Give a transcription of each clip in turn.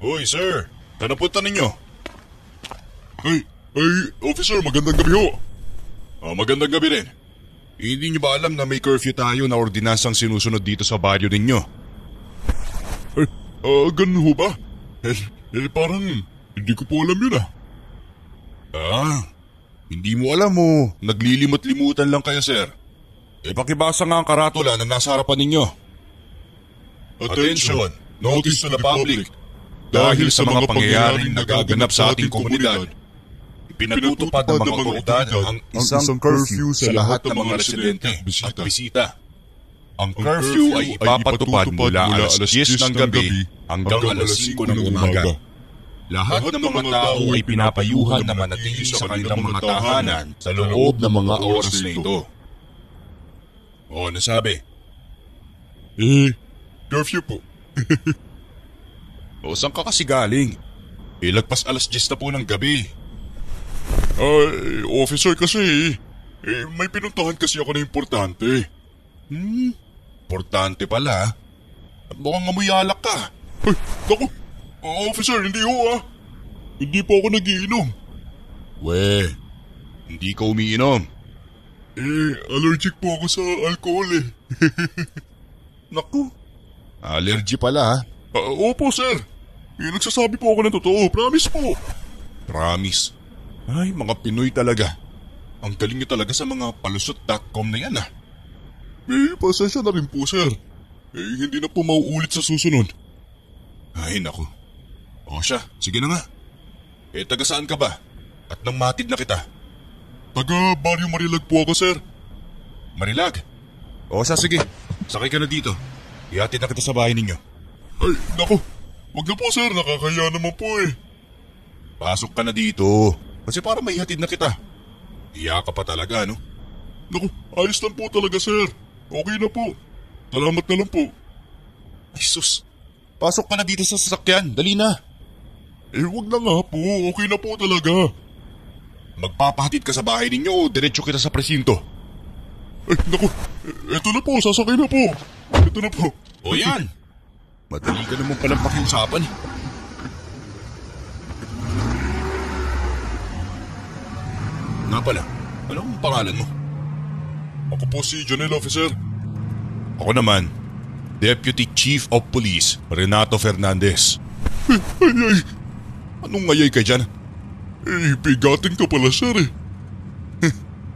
Hoy, sir! Saan napunta ninyo? Ay, officer, magandang gabi ho. Magandang gabi rin. Hindi niyo ba alam na may curfew tayo na ordinansang sinusunod dito sa baryo ninyo? Ay, ganun ho ba? Parang hindi ko po alam yun Hindi mo alam mo. Naglilimot-limutan lang kayo, sir. Pakibasa nga ang karatula na nasa harapan ninyo. Attention! Notice to the public. Dahil sa mga pangyayaring nagaganap sa ating komunidad, pinatutupad ng mga otoridad ang isang curfew sa lahat ng mga residente at bisita. Ang curfew ay ipapatupad mula alas 10 ng gabi hanggang alas 5 ng umaga. Lahat ng mga tao ay pinapayuhan na manatili sa kanilang mga tahanan sa loob ng mga oras na ito. Nasabi? Curfew po. Saan ka kasi galing? Lagpas alas 10 na po ng gabi. Officer kasi may pinuntahan kasi ako na importante. Importante pala. Mukhang amoy alak ka. Ay, naku! Officer, hindi ho Hindi po ako nagiinom. Hindi ka umiinom. Allergic po ako sa alcohol Naku, allergy pala Opo, sir. Nagsasabi po ako ng totoo. Promise po. Promise? Ay, mga Pinoy talaga. Ang galing nyo talaga sa mga palusot.com na yan Pasensya na rin po, sir. Hindi na po mauulit sa susunod. Ay, naku. Siya, sige na nga. Taga saan ka ba? At nang matid na kita. Taga Barrio Marilag po ako, sir. Marilag? Siya, sige. Sakay ka na dito. Ihatid na kita sa bahay ninyo. Ay, naku. Wag na po, sir. Nakakaya naman po Pasok ka na dito. Kasi para may hatid na kita. Iya ka pa talaga, no? Naku, ayos lang po talaga, sir. Okay na po. Salamat na lang po. Ay, sus. Pasok ka na dito sa sasakyan. Dali na. Wag na nga po. Okay na po talaga. Magpapahatid ka sa bahay ninyo o diretso kita sa presinto? Ay, naku. Eto na po. Sasakay na po. Eto na po. Yan. Madali ka naman palang pakiusapan Nga pala, ano ang pangalan mo? Ako po si Jonel, officer. Ako naman, Deputy Chief of Police, Renato Fernandez. Ay. Anong ngayay ka dyan? Bigatin ka pala, sir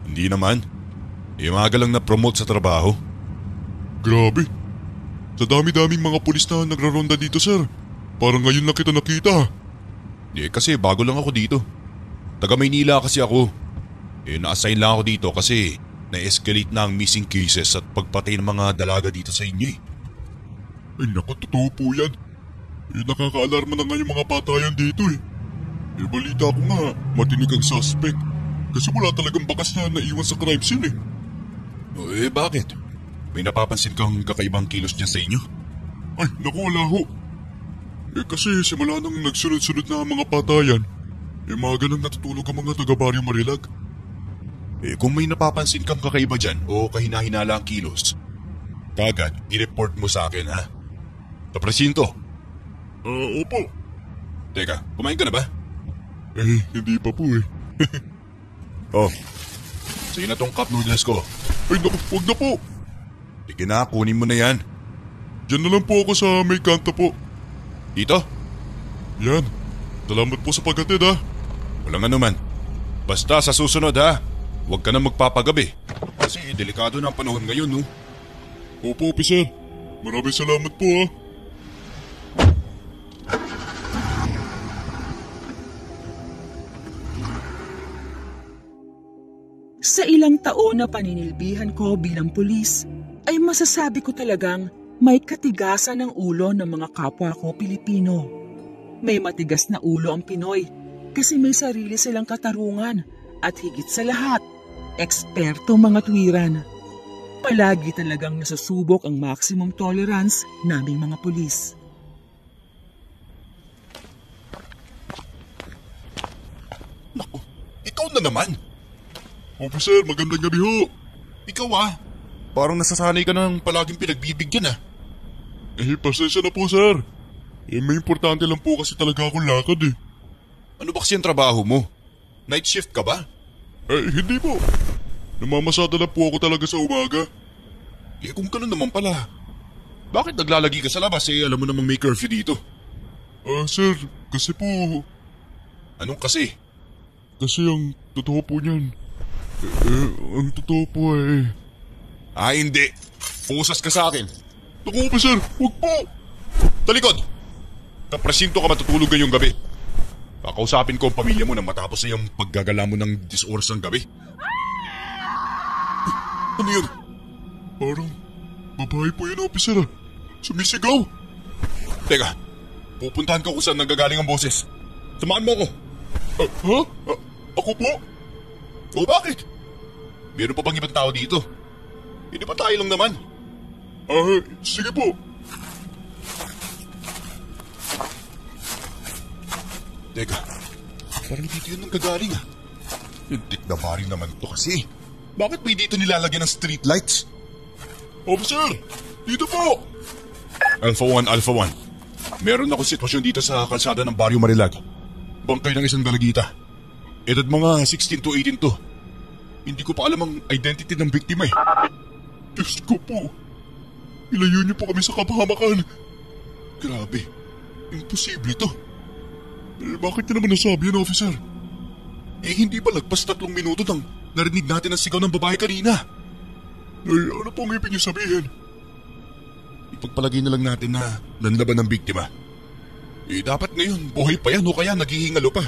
Hindi naman. Umaga lang na-promote sa trabaho. Grabe. Sa dami-daming mga pulis na nagraronda dito, sir. Parang ngayon lang kita nakita. Kasi bago lang ako dito. Taga Maynila kasi ako. Na-assign lang ako dito kasi na-escalate na ang missing cases at pagpatay ng mga dalaga dito sa inyo Ay naku, totoo po yan. Nakaka-alarma na nga yung mga patayan dito balita ko nga, matinig ang suspect. Kasi wala talagang bakas na naiwan sa crime scene Bakit? May napapansin kang kakaibang kilos niya sa inyo? Ay, naku, wala ho. Kasi simula nang nagsunod-sunod na ang mga patayan, mga ganang natutulog ang mga taga-Barrio Marilag. Kung may napapansin kang kakaiba dyan o kahina-hinala ang kilos, kagad i-report mo sa akin, ha? Sa presinto. Opo. Teka, kumain ka na ba? Hindi pa po Sige na tong cup noodles ko. Ay, naku, huwag na po. Sige na, kunin mo na yan. Diyan na lang po ako sa may kanto po. Dito? Yan. Salamat po sa paghatid, ha. Walang anuman. Basta sa susunod, ha. Huwag ka na magpapagabi. Kasi delikado na ang panahon ngayon, no? Opo, officer. Maraming salamat po, ha. Sa ilang taon na paninilbihan ko bilang pulis, ay masasabi ko talagang may katigasan ng ulo ng mga kapwa ko Pilipino. May matigas na ulo ang Pinoy kasi may sarili silang katarungan at higit sa lahat, eksperto mga tuwiran. Palagi talagang nasusubok ang maximum tolerance naming mga pulis. Naku, ikaw na naman. Officer, magandang gabi ho. Ikaw parang nasasanay ka ng palaging pinagbibigyan Pasensya na po, sir. May importante lang po kasi talaga akong lakad eh. Ano ba kasi ang trabaho mo? Night shift ka ba? Hindi po. Namamasada na po ako talaga sa umaga. Kung gano'n naman pala, bakit naglalagi ka sa labas alam mo namang may curfew dito? Sir, kasi po... Anong kasi? Kasi ang totoo po niyan. Ang totoo po Hindi. Pusas ka sa akin. Naku, officer, huwag po! Talikod! Kapresinto ka matutulog ngayong gabi. Kakausapin ko ang pamilya mo nang matapos na yung paggagala mo ng 10 oras ng gabi. Ano yun? Parang babae po yun, officer. Sumisigaw. Teka, pupuntahan ko kung saan nanggagaling ang boses. Samahan mo ako. Ha? Ako po? O bakit? Meron pa bang ibang tao dito? Hindi pa tayo lang naman. Sige po. Teka, parang dito yun nanggagaling ah. Yung tikdabaring naman to kasi. Bakit may dito nilalagyan ng street lights? Officer, dito po! Alpha 1, Alpha 1. Meron ako sitwasyon dito sa kalsada ng Barrio Marilag. Bangkay ng isang dalagita. Edad mga 16 to 18 to. Hindi ko pa alam ang identity ng biktima eh. Diyos ko po. Ilayo niyo po kami sa kapahamakan. Grabe. Imposible to. Bakit niyo naman nasabi yan, officer? Hindi pa lagpas 3 minuto nang narinig natin ang sigaw ng babae kanina. Ano pong ibig niyo sabihin? Ipagpalagay na lang natin na nanlaban ng biktima. Dapat ngayon buhay pa yan o kaya naghihingalo pa.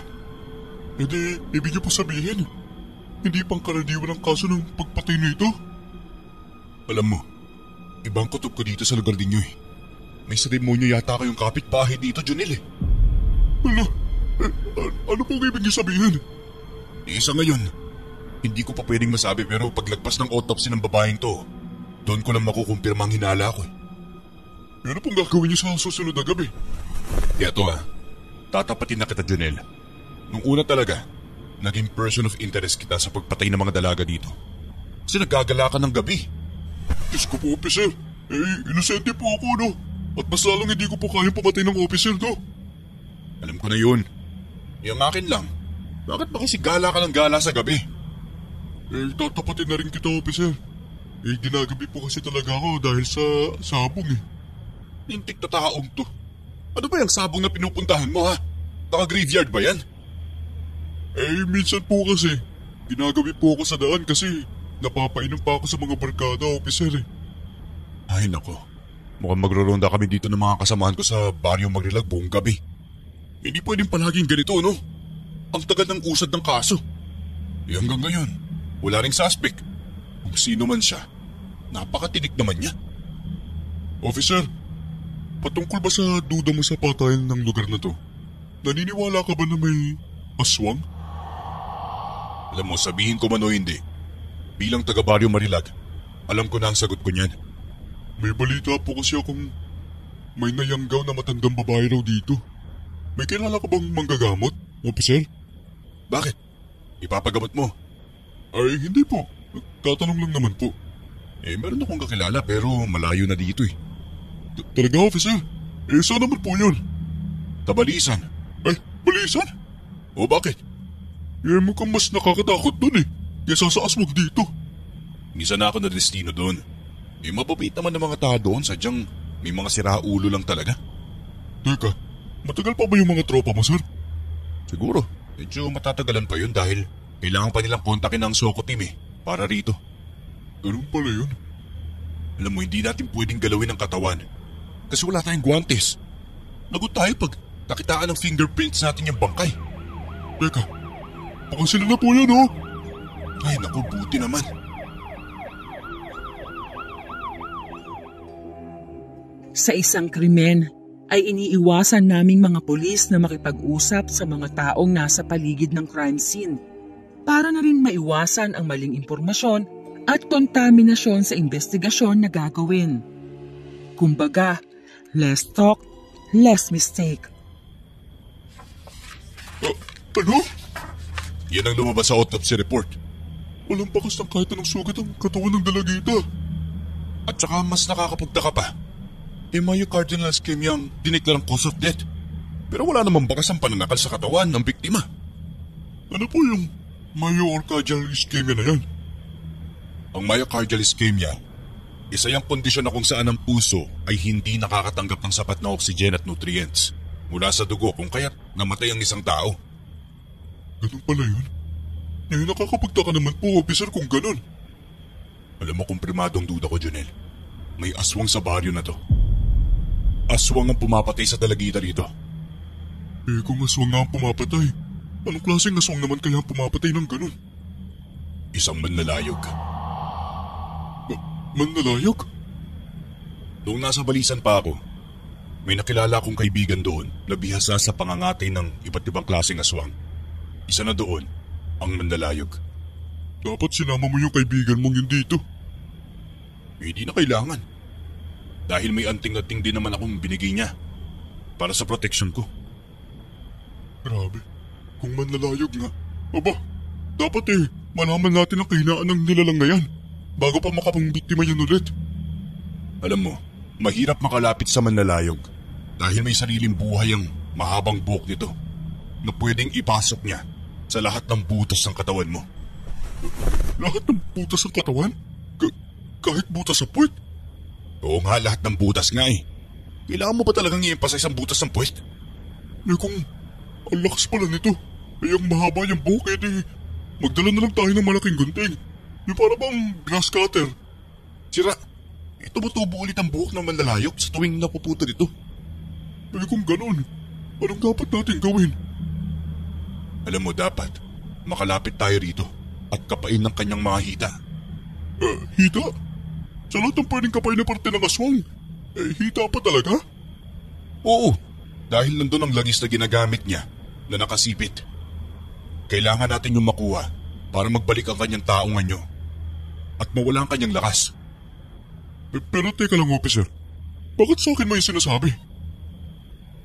Hindi, ibig niyo po sabihin, hindi pang karaniwan ang kaso ng pagpatay nito? Alam mo, ibang kutob ko dito sa lugar ninyo eh. May seremonyo yata kayong kapitbahay dito, Junel eh. Ano pong ibig niyo sabihin? Isa ngayon, hindi ko pa pwedeng masabi pero paglagpas ng autopsy ng babaeng to, doon ko lang makukumpirma ang hinala ko eh. Ano pong gagawin niyo sa susunod na gabi? Ito tatapatin na kita, Junel. Nung una talaga, naging person of interest kita sa pagpatay ng mga dalaga dito. Kasi nagagala ka ng gabi. Diyos ko po, officer. Inosente po ako, no? At mas lalong hindi ko po kayang pumatay ng officer, no? Alam ko na yun. Yung akin lang, bakit ba kasi gala ka ng gala sa gabi? Tatapatin na rin kita, officer. Ginagabi po kasi talaga ako dahil sa sabong eh. Lintik na taong to. Ano ba yung sabong na pinupuntahan mo ha? Naka-graveyard ba yan? Minsan po kasi, ginagabi po ako sa daan kasi napapainom pa ako sa mga barkada, officer eh. Ay nako, mukhang magro-ronda kami dito ng mga kasamahan ko sa Barrio Marilag buong gabi. Hindi pwedeng palaging ganito, no? Ang tagal ng usad ng kaso. Hanggang ngayon, wala ring suspect. Kung sino man siya, napakatinik naman niya. Officer, patungkol ba sa duda mo sa patayan ng lugar na to? Naniniwala ka ba na may aswang? Alam mo, sabihin ko man o hindi, bilang taga Barrio Marilag, alam ko na ang sagot ko niyan. May balita po kasi akong may nayanggaw na matandang babae raw dito. May kilala ka bang manggagamot, officer? Bakit? Ipapagamot mo? Hindi po. Tatanong lang naman po. Meron akong kakilala pero malayo na dito eh. Talaga, officer? Saan naman po yun? Tabalisan. Balisan? O bakit? Mukhang mas nakakatakot dun eh. Kesa sa aswang dito. Misa na ako na destino doon. Mababait naman ng mga tao doon, sadyang may mga siraulo lang talaga. Teka, matagal pa ba yung mga tropa mo, sir? Siguro, medyo matatagalan pa yun dahil kailangan pa nilang kontakin ang Soko team eh, para rito. Ganun pala yun. Alam mo, hindi natin pwedeng galawin ang katawan kasi wala tayong guwantes. Lagot tayo pag nakitaan ng fingerprints natin yung bangkay. Teka, baka sila na po yan, oh. Ay naku, buti naman. Sa isang krimen, ay iniiwasan naming mga pulis na makipag-usap sa mga taong nasa paligid ng crime scene para na rin maiwasan ang maling impormasyon at kontaminasyon sa investigasyon na gagawin. Kumbaga, less talk, less mistake. Ano? Yan ang lumabas sa autopsy report. Walang bakas ng kahit anong sugat ang katawan ng dalagita. At saka mas nakakapagtaka pa. Myocardial ischemia ang diniklarang cause of death. Pero wala namang bakas ang pananakal sa katawan ng biktima. Ano po yung myocardial ischemia na yan? Ang myocardial ischemia, isa yung kondisyon na kung saan ang puso ay hindi nakakatanggap ng sapat na oxygen at nutrients mula sa dugo kung kaya't namatay ang isang tao. Ganun pala yun? Ngayon nakakapagtaka naman po, officer, kung ganun. Alam mo, kumprimadong duda ko, Jonel. May aswang sa baryo na to. Aswang ang pumapatay sa dalagita rito. Kung aswang nga ang pumapatay, anong klaseng aswang naman kaya ang pumapatay ng ganun? Isang manlalayog. Manlalayog? Noong nasa balisan pa ako, may nakilala akong kaibigan doon na bihasa sa pangangatay ng iba't ibang klaseng aswang. Isa na doon, ang manlalayog. Dapat sinama mo yung kaibigan mong yun dito. Hindi na kailangan. Dahil may anting-anting din naman akong binigay niya para sa protection ko. Grabe, kung manlalayog nga. Aba, dapat malaman natin ang kahinaan ng nilalang na yan bago pa makapangbiktima yan ulit. Alam mo, mahirap makalapit sa manlalayog dahil may sariling buhay ang mahabang buhok nito na pwedeng ipasok niya sa lahat ng butas ng katawan mo. Lahat ng butas ng katawan? Kahit butas sa puwet? Oo nga, lahat ng butas nga eh. Kailangan mo ba talagang i-emphasize ang butas ng puwet? Kung ang lakas pala nito, ang mahaba niyang buhok, magdala na lang tayo ng malaking gunting. Yung para bang grass cutter. Sira, tumutubo ulit ang buhok ng manlalayog sa tuwing napuputo dito. Kung ganun, anong dapat natin gawin? Alam mo, dapat makalapit tayo rito at kapain ng kanyang mga hita. Hita? Sa lahat ng pwedeng kapain na parte ng aswang, hita pa talaga? Oo, dahil nandun ang langis na ginagamit niya na nakasipit. Kailangan natin yung makuha para magbalik ang kanyang taong anyo at mawala ang kanyang lakas. Pero teka lang, officer. Bakit sa akin mo yung sinasabi?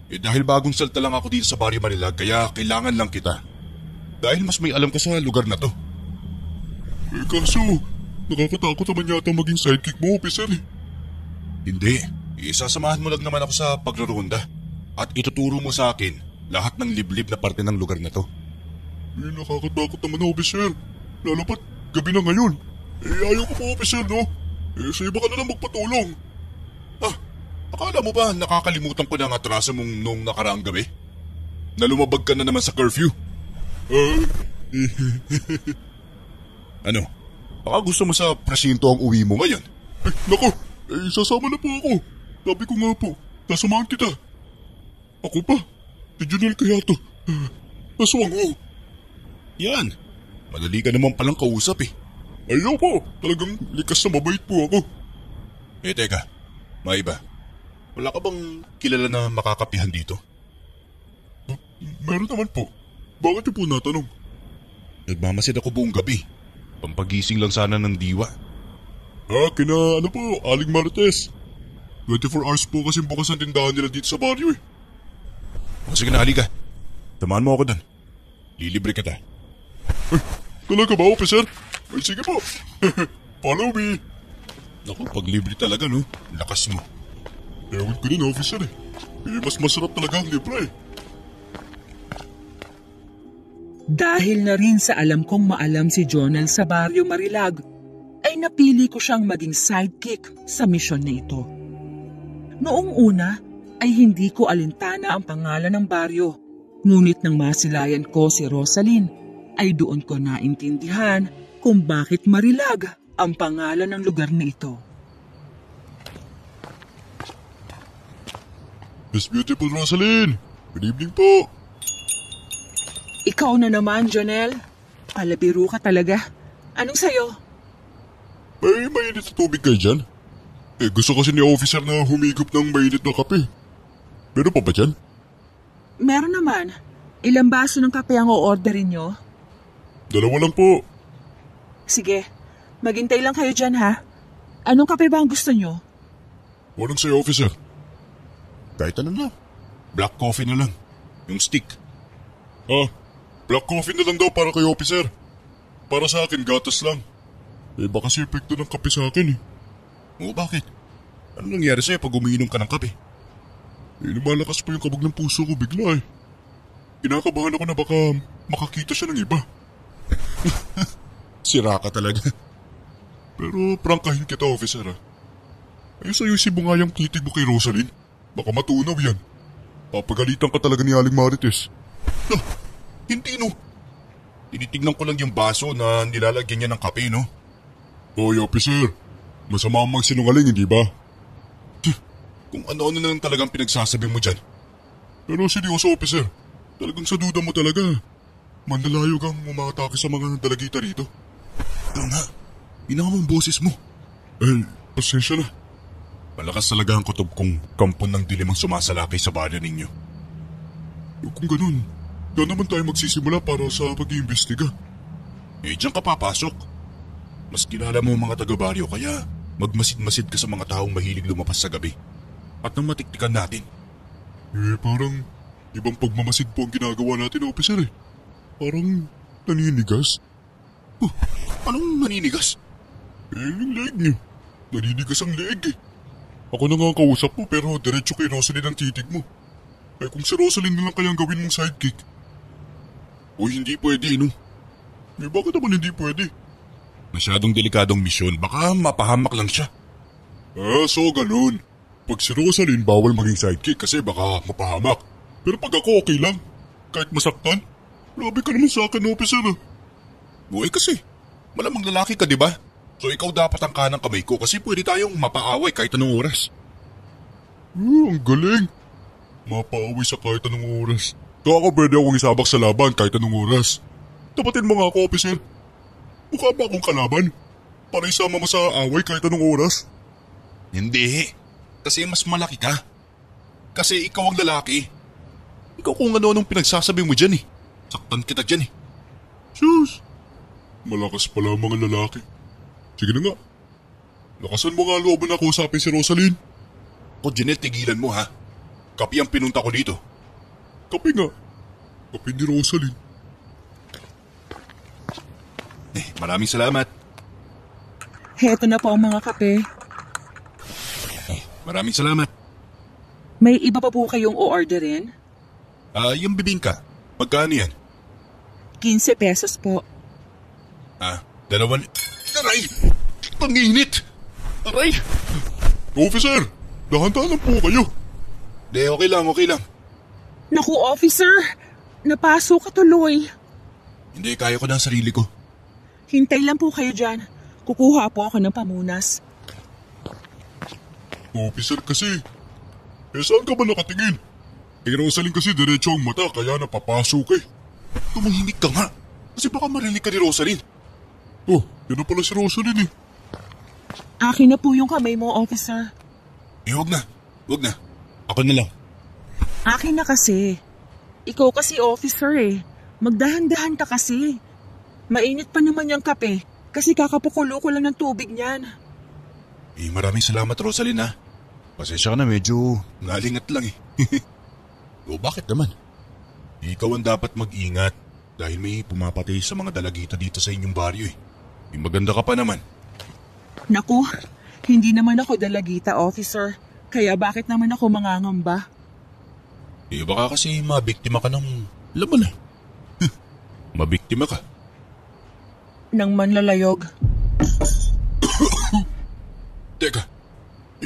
Dahil bagong salta lang ako dito sa Barrio Marilag, kaya kailangan lang kita. Dahil mas may alam ka sa lugar na to. Kaso, nakakatakot naman yata maging sidekick mo, officer. Hindi. Isasamahan mo lang naman ako sa paglurunda at ituturo mo sa akin lahat ng liblib na parte ng lugar na to. Nakakatakot naman, officer. Lalo pat gabi na ngayon. Ayaw ko po, officer, no? Sa iba ka na lang magpatulong. Akala mo ba nakakalimutan ko na ang atraso mong nung nakaraang gabi? Na lumabag ka na naman sa curfew? Ano? Baka gusto mo sa presinto ang uwi mo ngayon? Naku, sasama na po ako. Sabi ko nga po, sasamahan kita. Ako pa, si Junel Cayato. Aswang ko. Yan, madali ka naman palang kausap eh. Ayaw po, talagang likas na mabait po ako. Teka, may iba. Wala ka bang kilala na makakapihan dito? Meron naman po. Bakit niyo po natanong? Nagmamasid ako buong gabi. Pampagising lang sana ng diwa. Kina po, Aling Martes. 24 hours po kasi bukas ang tindahan nila dito sa baryo eh. Sige na, halika. Tamahan mo ako dun. Lilibre kita. Talaga ba, officer? Ay, sige po. Follow me. Naku, pag libre talaga, no? Lakas mo. Ewan ko din, officer eh. Mas masarap talaga ang libre eh. Dahil na rin sa alam kong maalam si Jonel sa Barrio Marilag, ay napili ko siyang maging sidekick sa misyon na ito. Noong una ay hindi ko alintana ang pangalan ng baryo, ngunit nang masilayan ko si Rosaline, ay doon ko naintindihan kung bakit Marilag ang pangalan ng lugar na ito. Miss Beautiful Rosaline, good evening po. Ikaw na naman, Jonel. Palabiro ka talaga. Anong sayo? May mainit na tubig kayo dyan? Gusto kasi ni officer na humigop ng mainit na kape. Meron pa ba dyan? Meron naman. Ilang baso ng kape ang o-orderin nyo? 2 lang po. Sige, maghintay lang kayo dyan ha. Anong kape ba ang gusto nyo? Walang sa'yo, officer. Kahit ano na. Black coffee na lang. Yung stick. Black coffee na lang daw para kay officer. Para sa akin, gatas lang. Baka kasi epekto ng kape sa akin eh. Oo, bakit? Ano nangyari sa'yo pag umiinom ka ng kape? Lumalakas pa yung kabog ng puso ko bigla eh. Kinakabahan ako na baka makakita siya ng iba. Sira ka talaga. Pero prangkahin kita, officer ah. Ayos-ayusin mo nga yung titig mo kay Rosaline. Baka matunaw yan. Papagalitan ka talaga ni Aling Marites. No, hindi no. Tinitignan ko lang yung baso na nilalagyan niya ng kape, no? Hoy, officer. Masama ang magsinungaling, hindi ba? Kung ano-ano na lang talagang pinagsasabi mo dyan. Pero seryoso, officer. Talagang sa duda mo talaga. Manlalayog ang umatake sa mga dalagita rito. Ito nga. Inamang boses mo. Pasensya na. Malakas talaga ang kutob kong kampon ng dilim ang sumasalakay sa baryo ninyo. Kung ganun, doon naman tayo magsisimula para sa pag-iimbestiga. Diyan ka papasok. Mas kilala mo ang mga taga-baryo kaya magmasid-masid ka sa mga taong mahilig lumapas sa gabi. At nang matiktikan natin. Parang ibang pagmamasid po ang ginagawa natin, officer eh. Parang naninigas. Anong naninigas? Yung leeg niyo. Naninigas ang leeg eh. Ako na nga ang kausap mo pero diretso kay Rosaline ang titig mo. Kung si Rosaline na lang kayang gawin mong sidekick. Hindi pwede, no? Bakit naman hindi pwede? Masyadong delikadong misyon, baka mapahamak lang siya. So ganun. Pag si Rosaline, bawal maging sidekick kasi baka mapahamak. Pero pag ako, okay lang. Kahit masaktan. Labi ka naman sa akin, officer ah. Kasi, malamang lalaki ka, di ba? So ikaw dapat ang kanang kamay ko kasi pwede tayong mapaaway kahit anong oras. Ang galing. Mapaaway sa kahit anong oras. Kaya pwede akong isabak sa laban kahit anong oras. Tapatin mo nga ako, officer. Mukha ba akong kalaban? Para isama mo sa away kahit anong oras? Hindi. Kasi mas malaki ka. Kasi ikaw ang lalaki. Ikaw kung ano-anong pinagsasabi mo dyan eh. Saktan kita dyan eh. Sus! Malakas pala ang mga lalaki. Sige na nga. Lakasan mo nga loob na kausapin si Rosaline. Janelle, tigilan mo ha. Kapi ang pinunta ko dito. Kapi nga. Kapi ni Rosaline. Maraming salamat. Heto na po ang mga kape. Maraming salamat. May iba pa po kayong o-orderin? Yung bibingka. Magkano yan? 15 pesos po. Dalawan... Aray! Panginit! Aray! Officer! Dahan-dahan po kayo. Okay lang. Naku, officer! Napasok ka tuloy. Hindi, kaya ko na ang sarili ko. Hintay lang po kayo dyan. Kukuha po ako ng pamunas. Officer kasi. Saan ka ba nakatingin? Rosaline kasi diretso ang mata kaya napapasok eh. Tumahimik ka nga. Kasi baka marinig ka ni Rosaline. Yun na pala si Rosaline eh. Akin na po yung kamay mo, officer. Huwag na. Ako na lang. Akin na kasi. Ikaw kasi officer eh. Magdahan-dahan ka kasi. Mainit pa naman yung kape kasi kakapukulo ko lang ng tubig niyan. Maraming salamat, Rosaline ha. Pasensya ka na, medyo nalingat lang eh. Bakit naman? Ikaw ang dapat mag-ingat dahil may pumapatay sa mga dalagita dito sa inyong baryo eh. Maganda ka pa naman. Naku, hindi naman ako dalagita, officer. Kaya bakit naman ako mangangamba? Baka kasi mabiktima ka ng laban eh. Mabiktima ka. Nang manlalayog. Teka,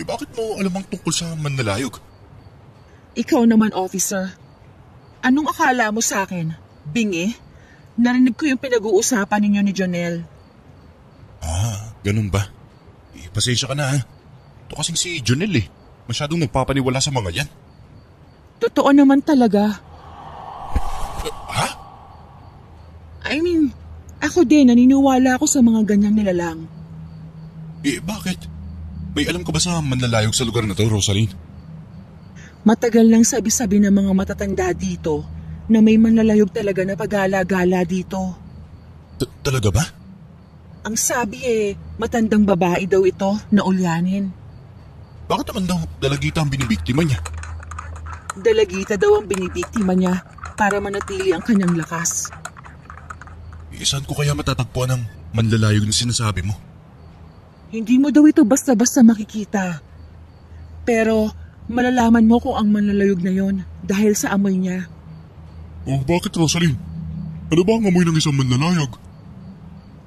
bakit mo alam ang tungkol sa manlalayog? Ikaw naman, officer. Anong akala mo sa akin? Bingi? Narinig ko yung pinag-uusapan ninyo ni Janelle. Ganun ba? Pasensya ka na ha. Ito kasing si Janelle eh. Masyadong nagpapaniwala sa mga yan. Totoo naman talaga. I mean, ako din naniniwala ako sa mga ganyang nilalang. Bakit? May alam ka ba sa manlalayog sa lugar na to, Rosaline? Matagal nang sabi-sabi ng mga matatanda dito na may manlalayog talaga na pagala-gala dito. Talaga ba? Ang sabi matandang babae daw ito na ulyanin. Bakit naman daw dalagita ang binibiktima niya? Dalagita daw ang binibiktima niya para manatili ang kanyang lakas. Saan ko kaya matatagpuan ang manlalayog na sinasabi mo? Hindi mo daw ito basta-basta makikita. Pero malalaman mo kung ang manlalayog na yon dahil sa amoy niya. Oh, bakit Rosaline? Ano ba ang amoy ng isang manlalayag?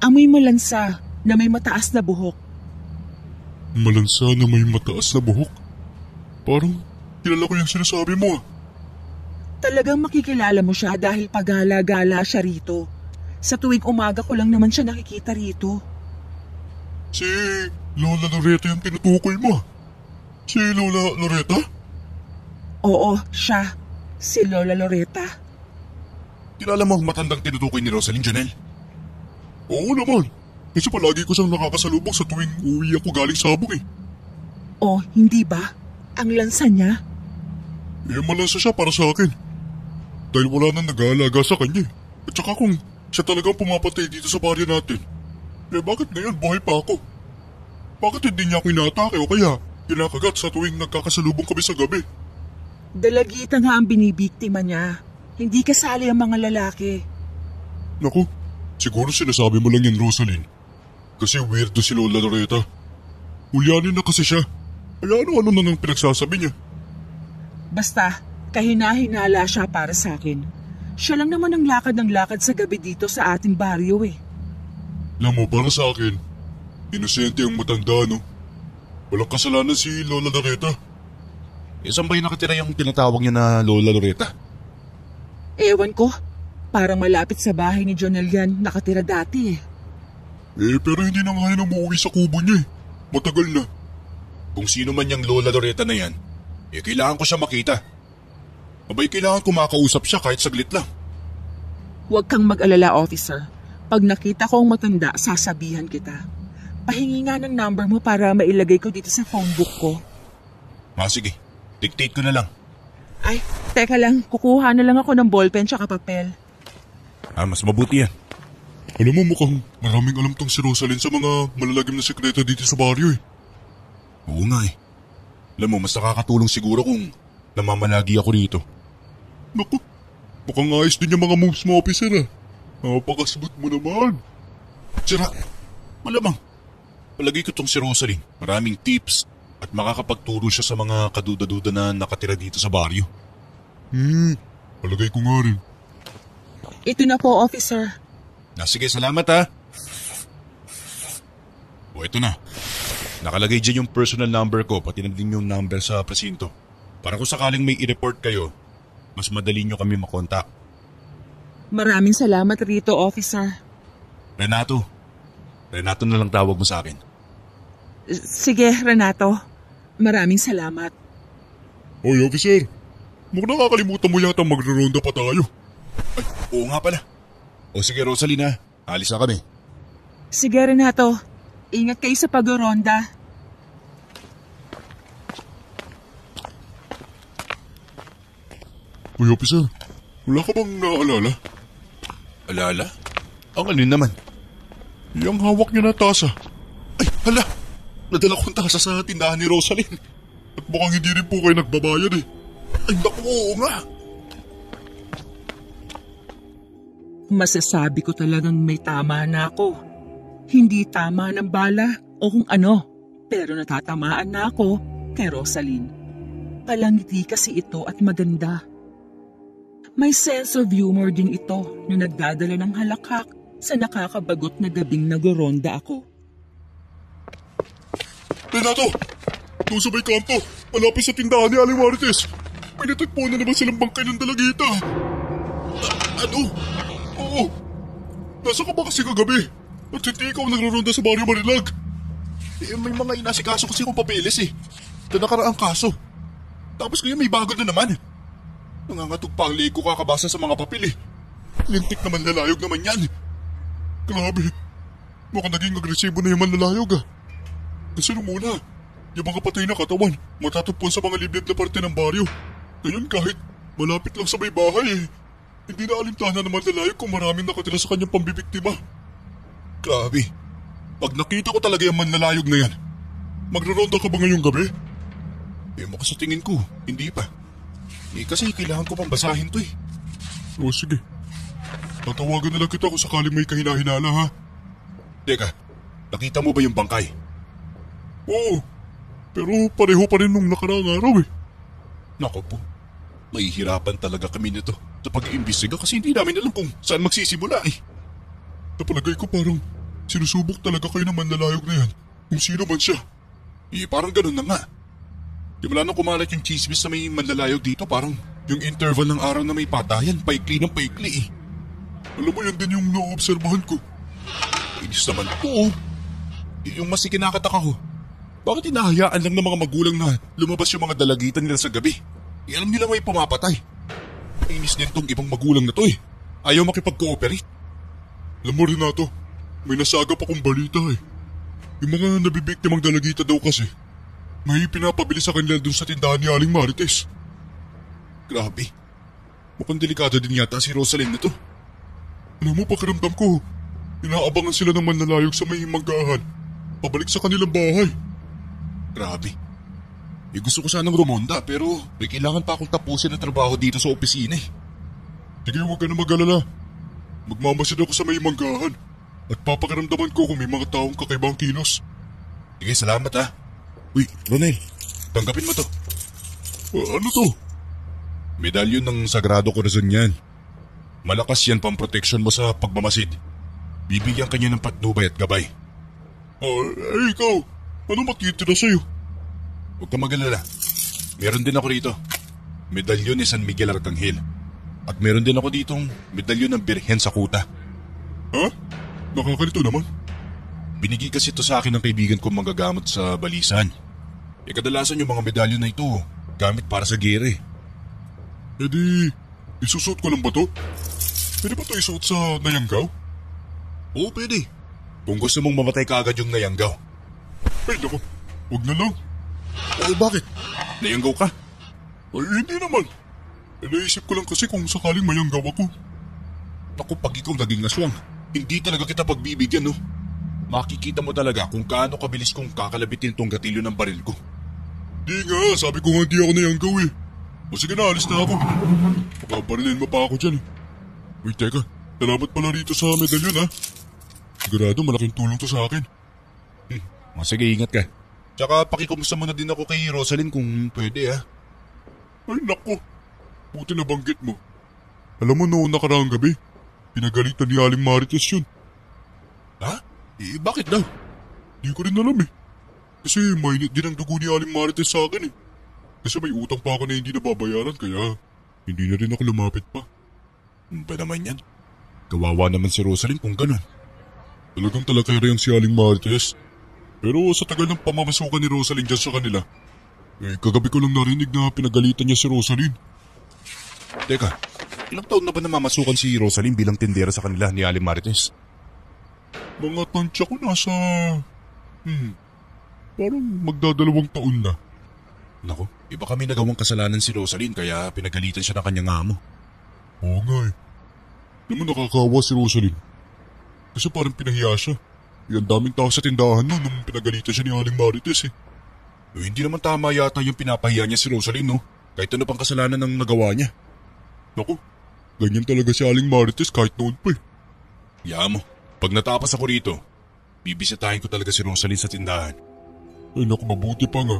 Amoy malansa na may mataas na buhok. Malansa na may mataas na buhok? Parang kilala ko yung sinasabi mo ah. Talagang makikilala mo siya dahil pagala-gala siya rito. Sa tuwing umaga ko lang naman siya nakikita rito. Si Lola Loretta yung tinutukoy mo ah. Si Lola Loretta? Oo, siya. Si Lola Loretta. Kilala mo ang matandang tinutukoy ni Rosaline, Janelle? Oo naman. Kasi palagi ko siyang nakakasalubong sa tuwing uwi ako galing sabong eh. Oh, hindi ba? Ang lansa niya? Malansa siya para sa akin. Dahil wala nang nag-aalaga sa kanya. At saka kung siya talagang pumapatay dito sa baryo natin, bakit ngayon buhay pa ako? Bakit hindi niya ako inaatake o kaya kinakagat sa tuwing nagkakasalubong kami sa gabi? Dalagita nga ang binibiktima niya. Hindi kasali ang mga lalaki. Naku, siguro sinasabi mo lang yan, Rosaline. Kasi weirdo si Lola Loretta. Hulyanin na kasi siya. Kaya ano-ano na nang pinagsasabi niya. Basta, kahina-hinala siya para sa akin. Siya lang naman ang lakad ng lakad sa gabi dito sa ating baryo eh. Alam mo, para sa akin, inosente ang matanda, no? Walang kasalanan si Lola Loretta. Saan ba yung nakatira yung tinatawag niya na Lola Loretta? Ewan ko, parang malapit sa bahay ni Jonel yan nakatira dati eh. Pero hindi na nga yan umuwi sa kubo niya eh. Matagal na. Kung sino man yung Lola Loretta na yan, kailangan ko siya makita. Abay, kailangan ko makausap siya kahit saglit lang. Huwag kang mag-alala, officer. Pag nakita ko ang matanda, sasabihan kita. Pahingi nga ng number mo para mailagay ko dito sa phone book ko. Sige. Dictate ko na lang. Ay, teka lang. Kukuha na lang ako ng ballpen tsaka papel. Mas mabuti yan. Alam mo, mukhang maraming alam tong si Rosaline sa mga malalagim na sekreto dito sa baryo eh. Oo nga eh. Alam mo, mas nakakatulong siguro kung namamalagi ako rito. Naku, mukhang ayos din yung mga moves mo, officer ah. Napakasabot mo naman. Sira, malamang. Palagi ko tong si Rosaline. Maraming tips at makakapagturo siya sa mga kaduda-duda na nakatira dito sa baryo. Palagay ko nga rin. Ito na po, officer. Sige, salamat ha. Ito na. Nakalagay dyan yung personal number ko, pati na din yung number sa presinto. Para kung sakaling may i-report kayo, mas madali nyo kami makontak. Maraming salamat rito, officer. Renato. Renato na lang tawag mo sa akin. Sige, Renato. Maraming salamat. Hoy, officer. Mukhang nakakalimutan mo yata magre-ronda pa tayo. Ay, oo nga pala. Sige, Rosaline ha. Alis na kami. Sige, Renato. Ingat kayo sa pag-ronda. Hoy, officer. Wala ka bang naalala? Alala? Ang alin naman? Yung hawak niya na tasa. Ay, hala! Nadala kong tasa sa tindahan ni Rosaline. At mukhang hindi rin po kayo nagbabayad eh. Ay, naku, oo nga. Masasabi ko talagang may tama na ako. Hindi tama ng bala o kung ano, pero natatamaan na ako kay Rosaline. Palangiti kasi ito at maganda. May sense of humor din ito na nagdadala ng halakhak sa nakakabagot na gabing nagoronda ako. Renato! Doon sa may kanto, malapit sa tindahan ni Aling Marites. May natagpo na naman silang bangkay ng dalagita. Ano? Oo. Nasa ka ba kasi kagabi? At hindi ikaw nagraronda sa Baryo Marilag? May mga inasikaso kasi kong papeles eh. Ito nakaraang kaso. Tapos ngayon may bago na naman. Nangangatog pa ang liig ko kakabasa sa mga papel eh. Lintik naman lalayog naman yan. Grabe. Mukhang naging agresibo na yung manlalayog ah. Kasi nung una, yung mga patay na katawan matatagpuan sa mga liblib na parte ng baryo. Ngayon kahit malapit lang sa may bahay eh. Hindi na alimtahan na manlalayog kung maraming nakatira sa kanyang pambibiktima. Grabe. Pag nakita ko talaga yung manlalayog na yan, magraronda ka ba ngayong gabi? Maka sa tingin ko, hindi pa. Kasi kailangan ko pang basahin to eh. O sige. Tatawagan na lang kita kung sakaling may kahinahinala ha. Teka, nakita mo ba yung bangkay? Oo. Pero pareho pa rin nung nakaraang araw eh. Nako po, mahihirapan talaga kami nito sa pag-iimbestiga kasi hindi namin alam kung saan magsisimula eh. Sa palagay ko parang sinusubok talaga kayo ng manlalayog na yan kung sino man siya. Parang ganun na nga. Di wala nang kumalat yung chismis na may manlalayog dito, parang yung interval ng araw na may patayan, paikli ng paikli eh. Alam mo yan din yung naobserbahan ko. Inis naman po. Yung mas ikinakataka ko, bakit hinahayaan lang ng mga magulang na lumabas yung mga dalagitan nila sa gabi? Alam nila may pumapatay. Inis din tong ibang magulang na to eh. Ayaw makipag-cooperate. Alam mo Renato, may nasagap akong balita eh. Yung mga nabibiktimang dalagita daw kasi, may pinapabili sa kanila dun sa tindahan ni Aling Marites. Grabe. Mukhang delikado din yata si Rosaline na to. Alam mo, pakiramdam ko, inaabangan sila ng manlalayog sa may manggahan, pabalik sa kanilang bahay. Grabe. Gusto ko sanang rumonda pero may kailangan pa akong tapusin na trabaho dito sa opisina eh. Sige, huwag ka na mag-alala. Magmamasid ako sa may manggahan at papakiramdaman ko kung may mga taong kakaibang kilos. Sige, salamat ha. Uy, Ronel, tanggapin mo to. Ano to? Medalyon ng Sagrado Corazon yan. Malakas yan pang-protection mo sa pagmamasid. Bibigyan ka niya ng patnubay at gabay. Ikaw, ano makitira sa'yo? Huwag ka mag-alala. Meron din ako rito. Medalyon ni San Miguel Arcangel. At meron din ako ditong medalyon ng Birhen sa Kuta. Ha? Nakakalito naman. Binigay kasi ito sa akin ng kaibigan kong manggagamot sa balisan. Kadalasan yung mga medalyon na ito gamit para sa gere. Isusuot ko lang ba to? Pwede ba to isuot sa Nayanggaw? Oo, pwede. Kung gusto mong mamatay ka agad yung Nayanggaw. Ay, naku. Huwag na lang. Bakit? Nayanggaw ka? Ay, hindi naman. Naisip ko lang kasi kung sakaling mayanggaw ako. Naku, pag ikaw naging aswang, hindi talaga kita pagbibigyan, no? Makikita mo talaga kung gaano kabilis kong kakalabitin tong gatilyo ng baril ko. Di nga, sabi ko nga hindi ako nayanggaw eh. O sige na, alis na ako. Makabarilin mo pa ako dyan eh. Wait, teka. Salamat pala rito sa medalyon ha. Sigurado malaking tulong to sa akin. Sige, ingat ka. Tsaka pakikumusta muna din ako kay Rosaline kung pwede ha. Ay naku, buti na banggit mo. Alam mo noong nakaraang gabi, pinagalitan ni Aling Marites yun. Ha? Bakit daw? Di ko rin alam eh. Kasi mainit din ang dugo ni Aling Marites sa akin eh. Kasi may utang pa ako na hindi nababayaran kaya hindi na rin ako lumapit pa. Ba naman yan? Kawawa naman si Rosaline kung ganun. Talagang talakay rin si Aling Marites. Pero sa tagal ng pamamasukan ni Rosaline dyan sa kanila, kagabi ko lang narinig na pinagalitan niya si Rosaline. Teka, ilang taon na ba namamasukan si Rosaline bilang tindera sa kanila ni Aling Marites? Mga tansya ko nasa... parang magdadalawang taon na. Naku, iba kami nagawang kasalanan si Rosaline kaya pinagalitan siya ng kanyang amo. Oo nga eh. Naman nakakawa si Rosaline. Kasi parang pinahiya siya. Ang daming tao sa tindahan nung pinagalitan siya ni Aling Marites eh. Hindi naman tama yata yung pinapahiya niya si Rosaline, no? Kahit ano pang kasalanan ng nagawa niya. Naku, ganyan talaga si Aling Marites kahit noon pa eh. Yamo, pag natapos ako rito, bibisitahin ko talaga si Rosaline sa tindahan. Ay naku, mabuti pa nga.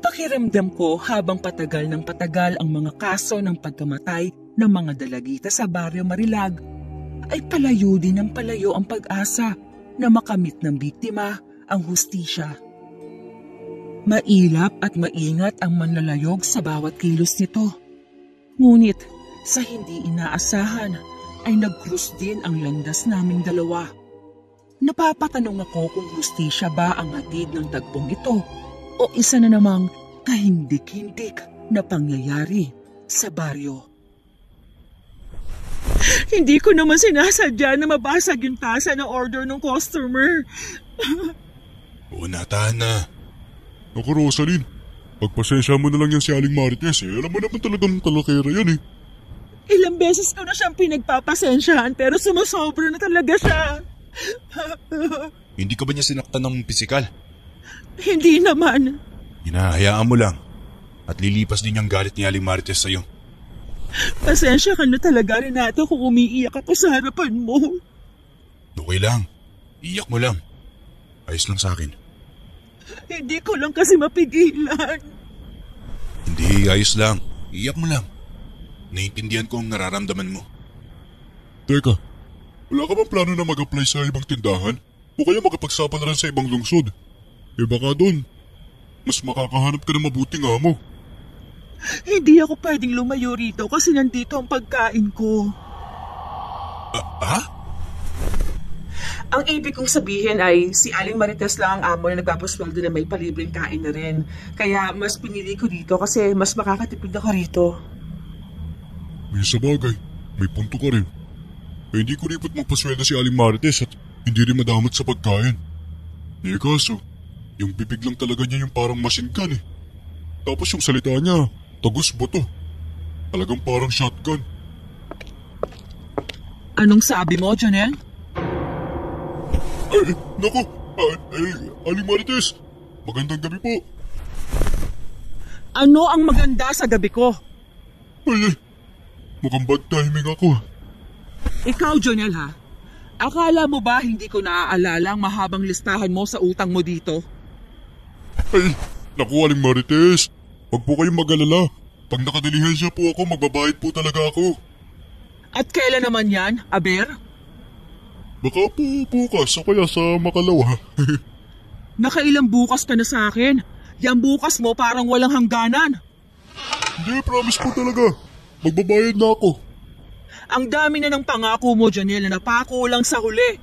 Pakiramdam ko habang patagal ng patagal ang mga kaso ng pagkamatay ng mga dalagita sa Baryo Marilag, ay palayo din ng palayo ang pag-asa na makamit ng biktima ang hustisya. Mailap at maingat ang manlalayog sa bawat kilos nito. Ngunit sa hindi inaasahan ay nag-cross din ang landas naming dalawa. Napapatanong ako kung hustisya ba ang hatid ng tagpong ito o isa na namang kahindik-hindik na pangyayari sa baryo. Hindi ko naman sinasadya na mabasag yung tasa ng order ng customer. Oo na, tahan na. Naku Rosaline, pagpasensya mo na lang yan si Aling Marites eh. Alam mo naman talagang talakera yan eh. Ilang beses ko na siyang pinagpapasensyaan pero sumasobra na talaga siya. Hindi ka ba niya sinaktan ng pisikal? Hindi naman. Hinahayaan mo lang. At lilipas din yung galit ni Aling Marites sa'yo. Pasensya ka na talaga, Renato, kung umiiyak ako sa harapan mo. Okay lang. Iyak mo lang. Ayos lang sa akin. Hindi ko lang kasi mapigilan. Hindi, ayos lang. Iyak mo lang. Naiintindihan ko ang nararamdaman mo. Teka, wala ka bang plano na mag-apply sa ibang tindahan? O kaya magapagsapa na rin sa ibang lungsod? Baka doon, mas makakahanap ka ng mabuting amo. Hindi ako pwedeng lumayo rito kasi nandito ang pagkain ko. Ang ibig kong sabihin ay si Aling Marites lang ang amo na nagpapasweldo na may palibreng kain na rin. Kaya mas pinili ko dito kasi mas makakatipid ako rito. May sabagay, may punto ka rin. Hindi ko ripot magpasweldo si Aling Marites at hindi rin madamot sa pagkain. Kaso, yung bibig lang talaga niya yung parang machine gun eh. Tapos yung salita niya, tagos boto. Talagang parang shotgun. Anong sabi mo, Jonel? Ay, naku, Aling Marites, magandang gabi po. Ano ang maganda sa gabi ko? Ay, mukhang bad timing ako. Ikaw, Jonel, ha? Akala mo ba hindi ko naaalala ang mahabang listahan mo sa utang mo dito? Ay, naku Aling Marites, wag po kayong mag-alala. Pag nakadilihensya po ako, magbabayad po talaga ako. At kailan naman yan, Aber? Baka po bukas o kaya sa makalawa. Nakailang bukas ka na sa akin. Yang bukas mo parang walang hangganan. Hindi, promise po talaga. Magbabayad na ako. Ang dami na ng pangako mo, Jonel, na napako lang sa huli.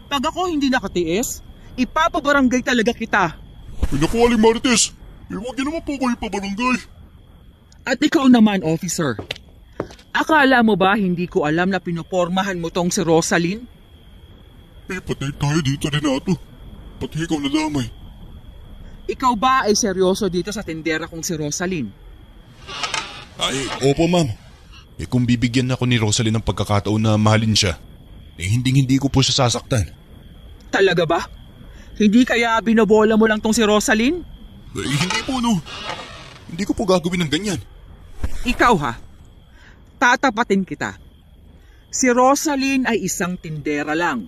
Pag ako hindi nakatiis, ipapabarangay talaga kita. Ay, naku Aling Marites, huwag niyo naman po kayo pabarangay. At ikaw naman, officer. Akala mo ba hindi ko alam na pinopormahan mo tong si Rosaline? Patay tayo dito rin ato. Pati ikaw nadamay. Ikaw ba ay seryoso dito sa tindera kong si Rosaline? Ay, opo ma'am. Kung bibigyan ako ni Rosaline ng pagkakataon na mahalin siya, hindi ko po siya sasaktan. Talaga ba? Hindi kaya binobola mo lang tong si Rosaline? Hindi po no. Hindi ko po gagawin ng ganyan. Ikaw ha? Tatapatin kita. Si Rosaline ay isang tindera lang.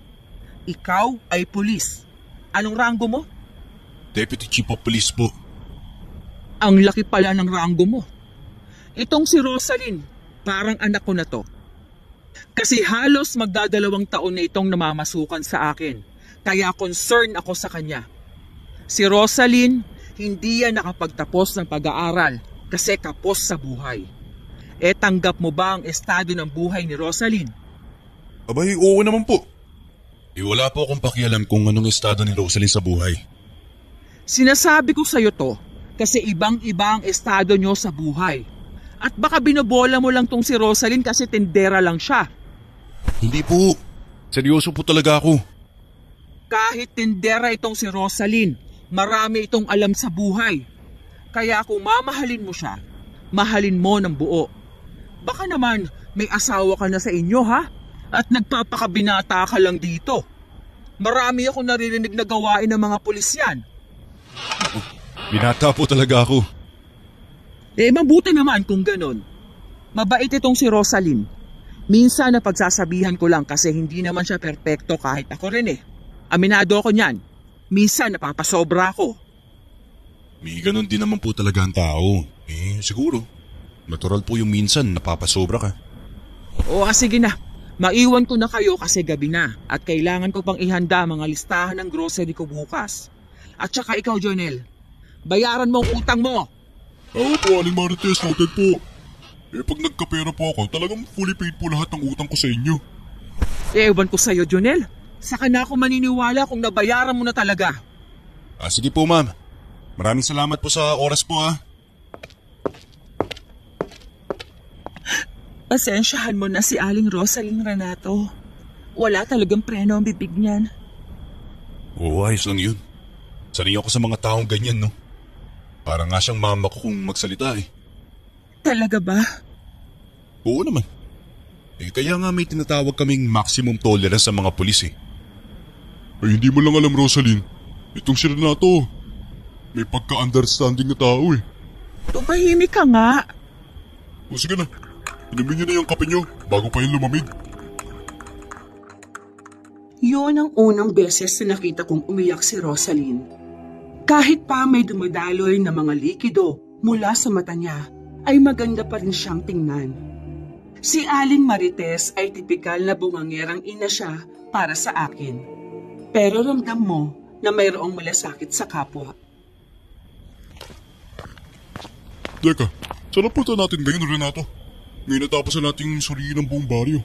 Ikaw ay pulis. Anong ranggo mo? Deputy Chief of Police po. Ang laki pala ng ranggo mo. Itong si Rosaline, parang anak ko na to. Kasi halos magdadalawang taon na itong namamasukan sa akin. Kaya concern ako sa kanya. Si Rosaline, hindi yan nakapagtapos ng pag-aaral kasi kapos sa buhay. Tanggap mo ba ang estado ng buhay ni Rosaline? Abay, oo naman po. Wala po akong pakialam kung anong estado ni Rosaline sa buhay. Sinasabi ko sa'yo to kasi ibang-iba ang estado nyo sa buhay. At baka binobola mo lang tong si Rosaline kasi tindera lang siya. Hindi po. Seryoso po talaga ako. Kahit tindera itong si Rosaline, marami itong alam sa buhay. Kaya kung mamahalin mo siya, mahalin mo ng buo. Baka naman may asawa ka na sa inyo ha? At nagpapakabinata ka lang dito. Marami akong naririnig na gawain ng mga pulis yan. Binata po talaga ako. Mabuti naman kung ganun. Mabait itong si Rosaline. Minsan napagsasabihan ko lang kasi hindi naman siya perpekto kahit ako rin eh. Aminado ako niyan. Minsan napapasobra ako. May ganun din naman po talaga ang tao. Siguro. Natural po yung minsan napapasobra ka. O sige na. Maiwan ko na kayo kasi gabi na at kailangan ko pang ihanda mga listahan ng grocery ko bukas. At saka ikaw, Jonel, bayaran mo ang utang mo. Oo po, Aling Marites, noted po. Pag nagkapera po ako, talagang fully paid po lahat ng utang ko sa inyo. Ewan ko sa'yo, Jonel. Saka na ako maniniwala kung nabayaran mo na talaga. Sige po, ma'am. Maraming salamat po sa oras po, ha. Pasensyahan mo na si Aling Rosaline Renato. Wala talagang preno ang bibig niyan. Oo, ayos lang yun. Sanay ako sa mga taong ganyan, no? Parang nga siyang mama ko kung magsalita eh. Talaga ba? Oo naman. Kaya nga may tinatawag kaming maximum tolerance sa mga pulis eh. Ay hindi mo lang alam, Rosaline. Itong si Renato, may pagka-understanding na tao eh. Tumahimik ka nga. O sige na, inumin niyo na yung kape niyo bago pa yung lumamig. Yun ang unang beses na nakita kong umiyak si Rosaline. Kahit pa may dumadaloy na mga likido mula sa mata niya, ay maganda pa rin siyang tingnan. Si Aling Marites ay tipikal na bungangerang ina siya para sa akin. Pero ramdam mo na mayroong malasakit sa kapwa. Teka, saan punta natin ngayon, Renato? Ngayon natapos na nating suriin ang buong baryo.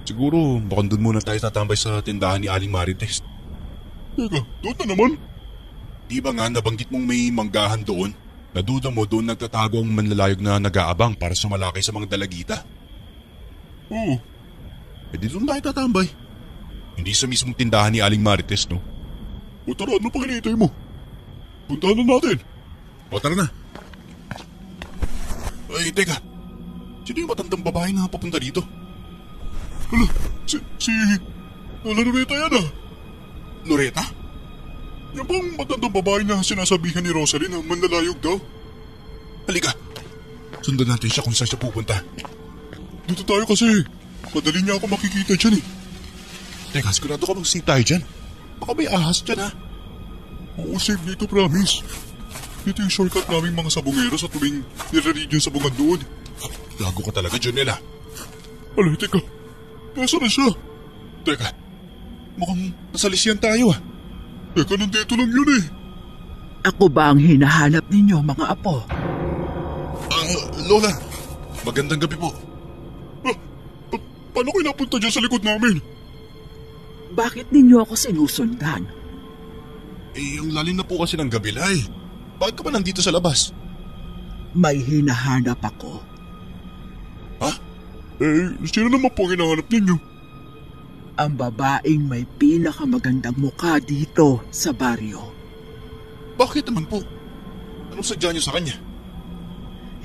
Siguro, baka doon muna tayo tatambay sa tindahan ni Aling Marites. Teka, doon na naman? Di ba nga nabanggit mong may manggahan doon? Naduda mo doon nagtatago ang manlalayog na nag-aabang para sumalakay sa mga dalagita? Oo. Eh di doon tayo tatambay. Hindi sa mismong tindahan ni Aling Marites, no? O tara, ano pa kinitay mo? Puntahan na natin. O tara na. Ay, teka. Sino yung matandang babae na papunta dito? Hala, si Lola Loretta yan ah. Loretta? Yan bang matandang babae na sinasabihan ni Rosaline na manlalayog daw? Halika. Sundan natin siya kung saan siya pupunta. Dito tayo kasi madali niya ako makikita dyan eh. Teka, sigurado ka mag-safe tayo dyan. Baka may ahas dyan ha. Oo, safe dito, promise. Dito yung shortcut naming mga sabungero sa tuwing nire-read yung sabungan doon. Lago ka talaga, Jonel ah. Alay, teka. Nasaan na siya? Teka, mukhang nasalisiyan tayo ah. Teka, nandito lang yun eh. Ako ba ang hinahanap ninyo, mga apo? Lola, magandang gabi po. Paano kayo napunta dyan sa likod namin? Bakit ninyo ako sinusundan? Eh, ang lalim na po kasi ng gabi, Lai. Bakit ka ba nandito sa labas? May hinahanap ako. Ha? Eh, sino naman po ang hinahanap ninyo? Ang babaeng may pinakamagandang mukha dito sa baryo. Bakit naman po? Anong sadya niyo sa kanya?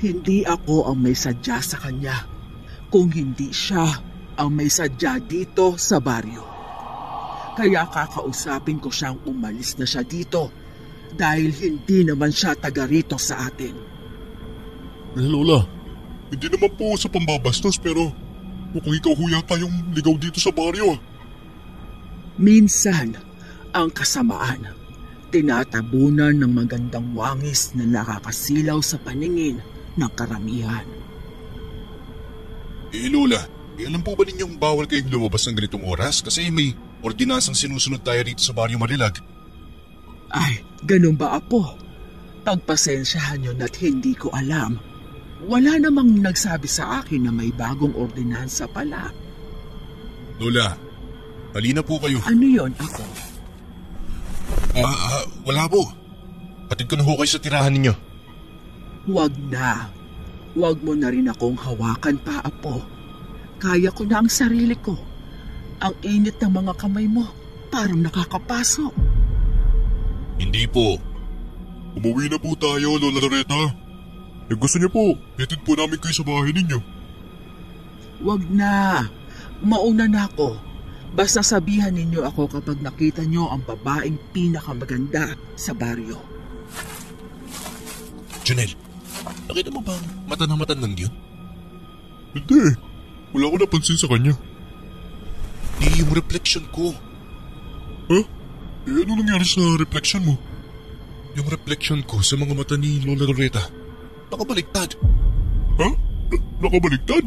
Hindi ako ang may sadya sa kanya, kung hindi siya ang may sadya dito sa baryo. Kaya kakausapin ko siyang umalis na siya dito dahil hindi naman siya taga rito sa atin. Lola, hindi naman po sa pambabastos pero mukhang ikaw ho yata yung ligaw dito sa baryo ah. Minsan, ang kasamaan, tinatabunan ng magandang wangis na nakakasilaw sa paningin ng karamihan. Eh Lola, alam po ba ninyong bawal kayong lumabas ng ganitong oras kasi may ordinansang sinusunod tayo dito sa Baryo Marilag? Ay, ganun ba apo? Pagpasensyahan nyo na't hindi ko alam. Wala namang nagsabi sa akin na may bagong ordinansa pala. Lola, halina po kayo. Ano yon ako? Wala po. Hatid ko na ho kayo sa tirahan ninyo. Wag na. Wag mo na rin akong hawakan pa, apo. Kaya ko na ang sarili ko. Ang init ng mga kamay mo, parang nakakapasok. Hindi po. Umuwi na po tayo, Lola Loretta. Eh gusto niyo po, hatid po namin kayo sa bahay ninyo. Wag na. Mauna na ako. Basta sabihan ninyo ako kapag nakita nyo ang babaeng pinakamaganda sa baryo. Jonel, nakita mo bang mata na matandang yun? Hindi. Wala ko napansin sa kanya. Di yung reflection ko. Ha? Eh ano nangyari sa reflection mo? Yung reflection ko sa mga mata ni Lola Loretta, nakabaliktad. Ha? Nakabaliktad?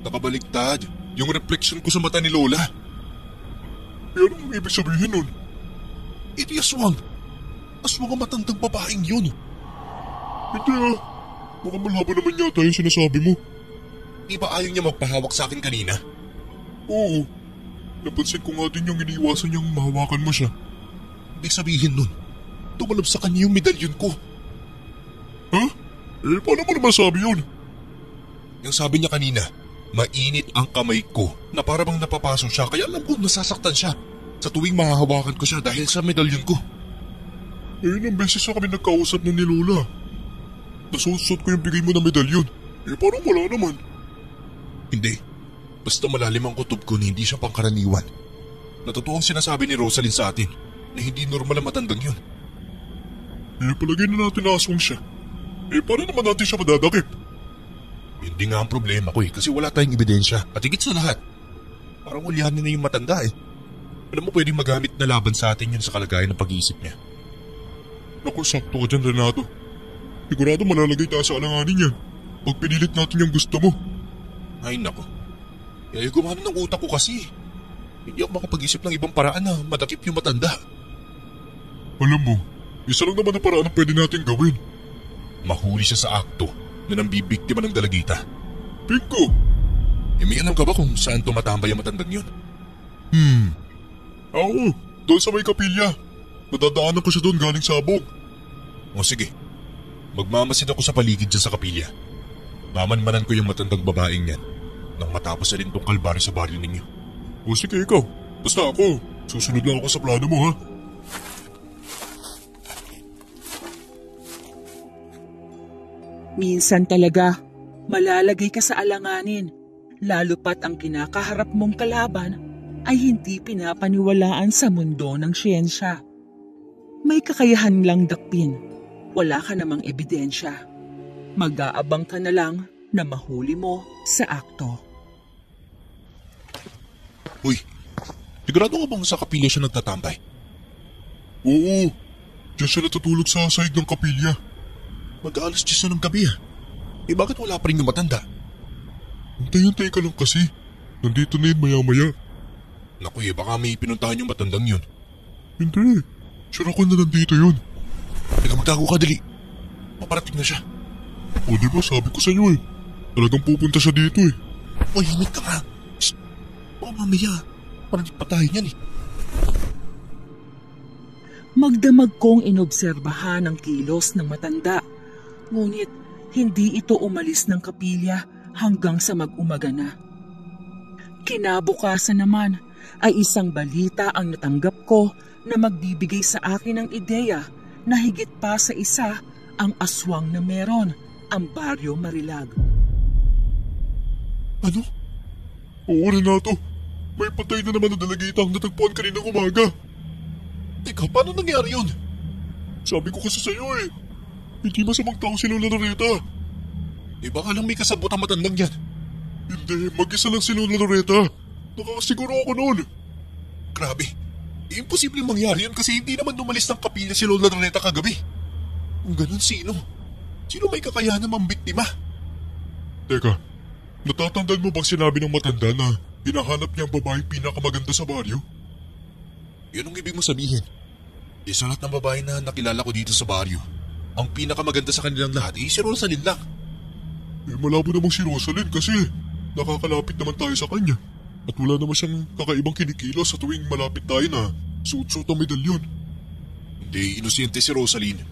Nakabaliktad. Yung reflection ko sa mata ni Lola. Eh anong ibig sabihin nun? Ito yung aswang. Aswang ang matandang babaeng yun. Hindi ah. Mukhang malabo naman yata yung sinasabi mo. Di ba ayaw niya magpahawak sa akin kanina? Oo. Napansin ko nga din yung iniiwasan niyang mahawakan mo siya. Ibig sabihin nun, tumalab sa kanya yung medalyon ko. Ha? Eh paano mo naman sabi yun? Yung sabi niya kanina, mainit ang kamay ko na parang napapasok siya kaya alam ko nasasaktan siya sa tuwing mahahawakan ko siya dahil sa medalyon ko. Eh ilang beses na kami nagkausap na ni Lola. Nasusot ko yung bigay mo na medalyon. Eh parang wala naman. Hindi. Basta malalim ang kutob ko na hindi siya pangkaraniwan. Natutuwang sinasabi ni Rosaline sa atin na hindi normal ang matandang yun. Eh palagay na natin na aswang siya. Eh paano naman natin siya madadakip? Hindi nga ang problema ko kasi wala tayong ebidensya at higit sa lahat. Parang ulyanin na yung matanda eh. Alam mo, pwedeng magamit na laban sa atin yun sa kalagayan ng pag-iisip niya. Naku, sakto ka dyan, Renato. Sigurado malalagay tayo sa alanganin yan. Pag pinilit natin yung gusto mo. Ay nako. Kaya gumana ng utak ko kasi. Hindi ako makapag-isip ng ibang paraan na madakip yung matanda. Alam mo, isa lang naman ang paraan ang pwede natin gawin. Mahuli siya sa akto na nambibiktima ng dalagita. Bingo! May alam ka ba kung saan tumatambay ang matandang yun? Oo, doon sa may kapilya. Nadadaanan ko siya doon galing sabog. O sige, magmamasid ako sa paligid dyan sa kapilya. Mamanmanan ko yung matandang babaeng yan nang matapos na rin tong kalbaryo sa baryo ninyo. O sige ikaw, basta ako. Susunod lang ako sa plano mo ha. Minsan talaga, malalagay ka sa alanganin, lalo pat ang kinakaharap mong kalaban ay hindi pinapaniwalaan sa mundo ng siyensya. May kakayahan lang dakpin, wala ka namang ebidensya. Mag-aabang ka na lang na mahuli mo sa akto. Uy, sigurado nga bang sa kapilya siya nagtatambay? Oo, diyan siya natutulog sa sahig ng kapilya. Mag-aalas 10 na ng gabi bakit wala pa rin yung matanda? Hintay-hintay ka lang kasi. Nandito na yun maya-maya. Naku baka may pinuntahan yung matandang yun. Hindi, sure ako na nandito yun. Teka, magtago ka dali. Paparating na siya. O diba sabi ko sa iyo talagang pupunta siya dito Uy, himik ka nga. Shh, baka mamaya. Parang di patayin yan Magdamag kong inobserbahan ang kilos ng matanda. Ngunit hindi ito umalis ng kapilya hanggang sa mag-umaga na. Kinabukasan naman ay isang balita ang natanggap ko na magbibigay sa akin ng ideya na higit pa sa isa ang aswang na meron, ang Baryo Marilag. Ano? Oo, Renato. May patay na naman na dalagita ang natagpuan kaninang umaga. Teka, paano nangyari yun? Sabi ko kasi sa'yo hindi masamang tao si Lola Loretta. Baka lang may kasabot ang matandang yan. Hindi, mag-isa lang si Lola Loretta. Nakakasiguro ako noon. Grabe, imposible mangyari yun kasi hindi naman umalis ng kapilya si Lola Loretta kagabi. Kung ganun, sino? Sino may kakayahan na mambiktima? Teka, natatandaan mo bang sinabi ng matanda na hinahanap niya ang babaeng pinakamaganda sa baryo? Yun ang ibig mo sabihin. Sa lahat ng babae na nakilala ko dito sa baryo, ang pinakamaganda sa kanilang lahat si Rosaline lang. Malabo namang si Rosaline kasi nakakalapit naman tayo sa kanya. At wala naman siyang kakaibang kinikilos sa tuwing malapit tayo na suot-suot ang medalyon. Hindi inosente si Rosaline.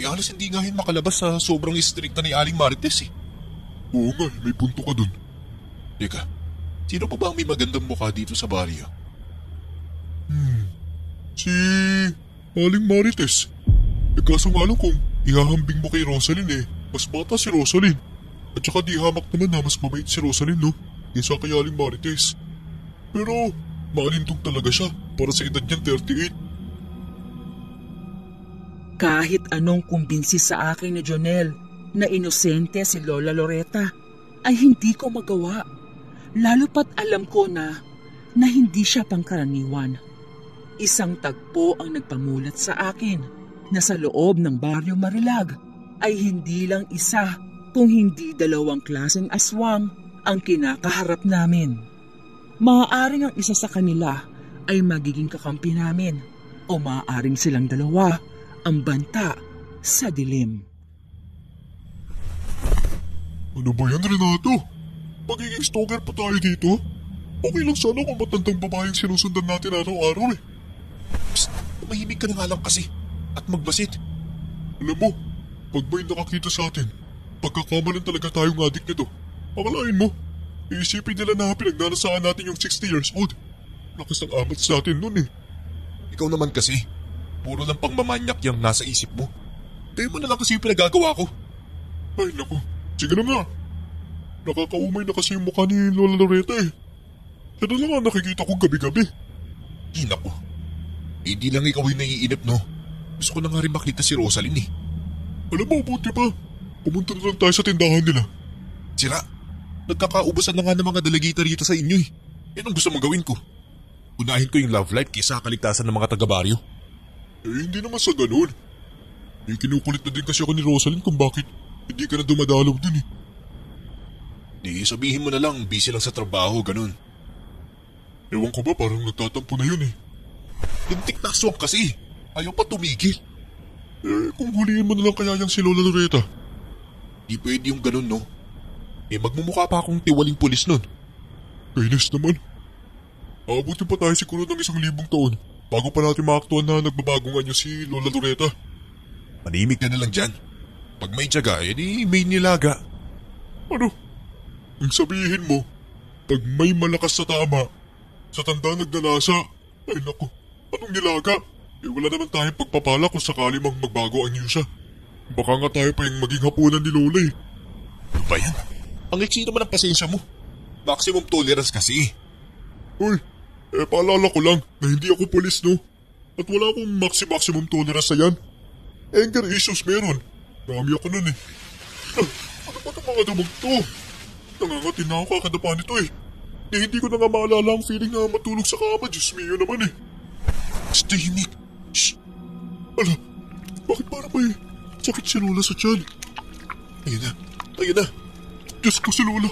Halos hindi nga yun makalabas sa sobrang istrikta ni Aling Marites Oo nga, may punto ka dun. Teka, sino pa ba ang may magandang mukha dito sa baryo? Si Aling Marites. Kaso nga lang kung ihahambing mo kay Rosaline mas bata si Rosaline. At saka di hamak naman na mas mabait si Rosaline kaysa kay Aling Marites. Pero maalintong talaga siya para sa edad niyang 38. Kahit anong kumbinsi sa akin ni Jonel na inosente si Lola Loretta ay hindi ko magawa. Lalo pat alam ko na hindi siya pangkaraniwan. Isang tagpo ang nagpamulat sa akin na sa loob ng Baryo Marilag ay hindi lang isa kung hindi dalawang klaseng aswang ang kinakaharap namin. Maaaring ang isa sa kanila ay magiging kakampi namin o maaaring silang dalawa ang banta sa dilim. Ano ba yan, Renato? Magiging stalker pa tayo dito? Okay lang sana kung matandang babaeng sinusundan natin araw-araw Psst, tumahimik ka na nga lang kasi at magbasit. Alam mo, pag may nakakita sa atin, pagkakamalan talaga tayong adik nito. Akalain mo, iisipin nila na pinagnanasaan natin yung 60 years old. Lakas ng amats natin nun Ikaw naman kasi, puro lang pangmamanyak yung nasa isip mo. Tayo mo na lang kasi yung pinagagawa ko. Ay naku, sige na nga. Nakakaumay na kasi yung mukha ni Lola Loretta Siya na lang ang nakikita ko gabi-gabi. Naku, hindi lang ikaw yung naiinip no. Gusto ko na nga rin makita si Rosaline Alam mo, buti pa. Pumunta na lang tayo sa tindahan nila. Sira, nagkakaubusan na nga ng mga dalagita rito sa inyo Yan ang gusto mong gawin ko. Unahin ko yung love life kaysa kaligtasan ng mga taga-baryo. Hindi naman sa ganun. Kinukulit na din kasi ako ni Rosaline kung bakit hindi ka na dumadalaw dun eh. Di sabihin mo na lang, busy lang sa trabaho, ganun. Ewan ko ba, parang nagtatampo na yun eh. Lintik na aswang kasi. Ayaw pa tumigil. Kung huliin mo na lang kaya yung si Lola Loretta. Di pwede yung ganun, no? Magmumukha pa akong tiwaling pulis nun. Kainis naman. Aabutin pa tayo siguro ng 1,000 taon bago pa natin maaktuan na nagbabago nga niyo si Lola Loretta. Manimik ka na lang dyan. Pag may tiyaga, edi may nilaga. Ano? Ang sabihin mo, pag may malakas sa tama, sa tanda nagdanasa, ay naku, anong nilaga? Wala naman tayong pagpapala kung sakali mang magbago ang Yusa. Baka nga tayo pa yung maging hapunan ni Lola eh. Ano ba yan? Ang iksi naman ang pasensya mo. Maximum tolerance kasi. Uy, paalala ko lang na hindi ako pulis no. At wala akong maximum tolerance sa yan. Anger issues meron. Marami ako nun eh. Ano ba itong mga damag to? Nangangatin na ako kakadapa nito eh. Hindi ko na nga maalala ang feeling na matulog sa kama. Diyos mio naman eh. Tahimik. Shh. Ala, bakit parang may sakit si Lola sa tiyan? Ayun na. Diyos ko si Lola.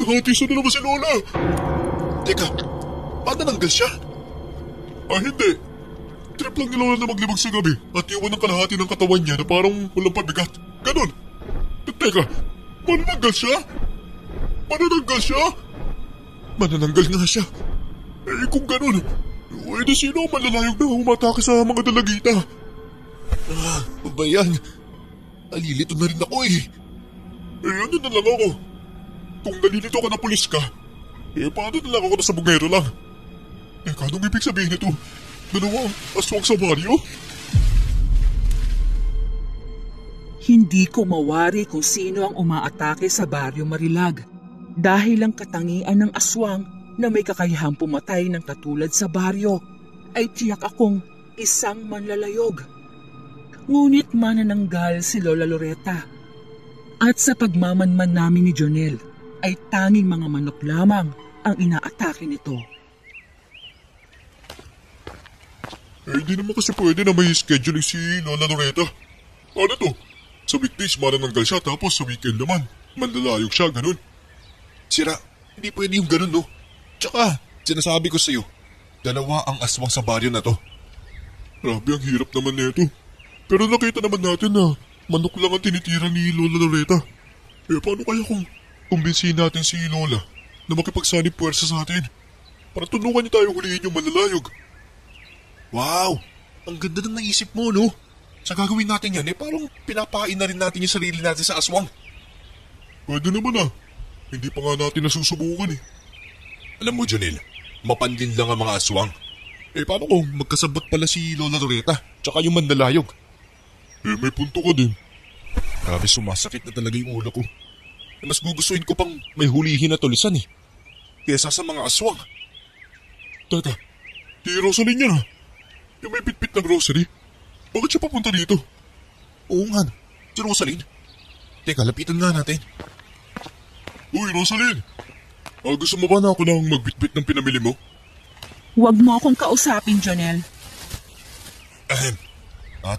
Nakatiso na naman si Lola. Teka, paano nanggal siya? Hindi. Trip lang ni Lola na maglibag sa gabi at iwan ng kalahati ng katawan niya na parang walang pabigat. Ganon. Teka, manananggal siya? Manananggal nga siya. Kung ganon, di sino ang malalayog na humatake sa mga dalagita? Ano ba yan? Nalilito na rin ako eh. Ano na lang ako? Kung nalilito ka na pulis ka, paano na lang ako na sa bungero lang? Anong ibig sabihin nito? Dalawang aswang sa baryo? Hindi ko mawari kung sino ang umaatake sa Baryo Marilag dahil ang katangian ng aswang na may kakayahang pumatay ng katulad sa baryo ay tiyak akong isang manlalayog. Ngunit manananggal si Lola Loretta. At sa pagmamanman namin ni Jonel ay tanging mga manok lamang ang inaatake nito. Hindi naman kasi pwede na may scheduling si Lola Loretta. Ano to? Sa weekdays manananggal siya tapos sa weekend naman manlalayog siya, ganun. Sira, hindi pwede yung ganun, no? Tsaka, sinasabi ko sa'yo, dalawa ang aswang sa baryo na to. Grabe, ang hirap naman nito. Pero nakita naman natin na manok lang ang tinitira ni Lola Loretta. Paano kaya kung kumbinsihin natin si Lola na makipagsanib puwersa sa atin para tulungan niya tayo huliin yung manlalayog? Wow! Ang ganda ng naisip mo, no? Sa gagawin natin yan, parang pinapain na rin natin yung sarili natin sa aswang. Pwede naman ah. Hindi pa nga natin nasusubukan eh. Alam mo, Jonel, mapanlin lang ang mga aswang. Paano kung magkasabot pala si Lola Loretta tsaka yung manlalayog? May punto ka din. Grabe, sumasakit na talaga yung ulo ko. Mas gugustuhin ko pang may hulihin na tulisan eh. Kesa sa mga aswang. Teka, di Rosaline yan ah. Yung may bitbit na grocery. Bakit siya papunta dito? Oo nga, si Rosaline. Teka, lapitan nga natin. Uy, Rosaline! Gusto mo ba na ako nang magbitbit ng pinamili mo? Huwag mo akong kausapin, Jonel.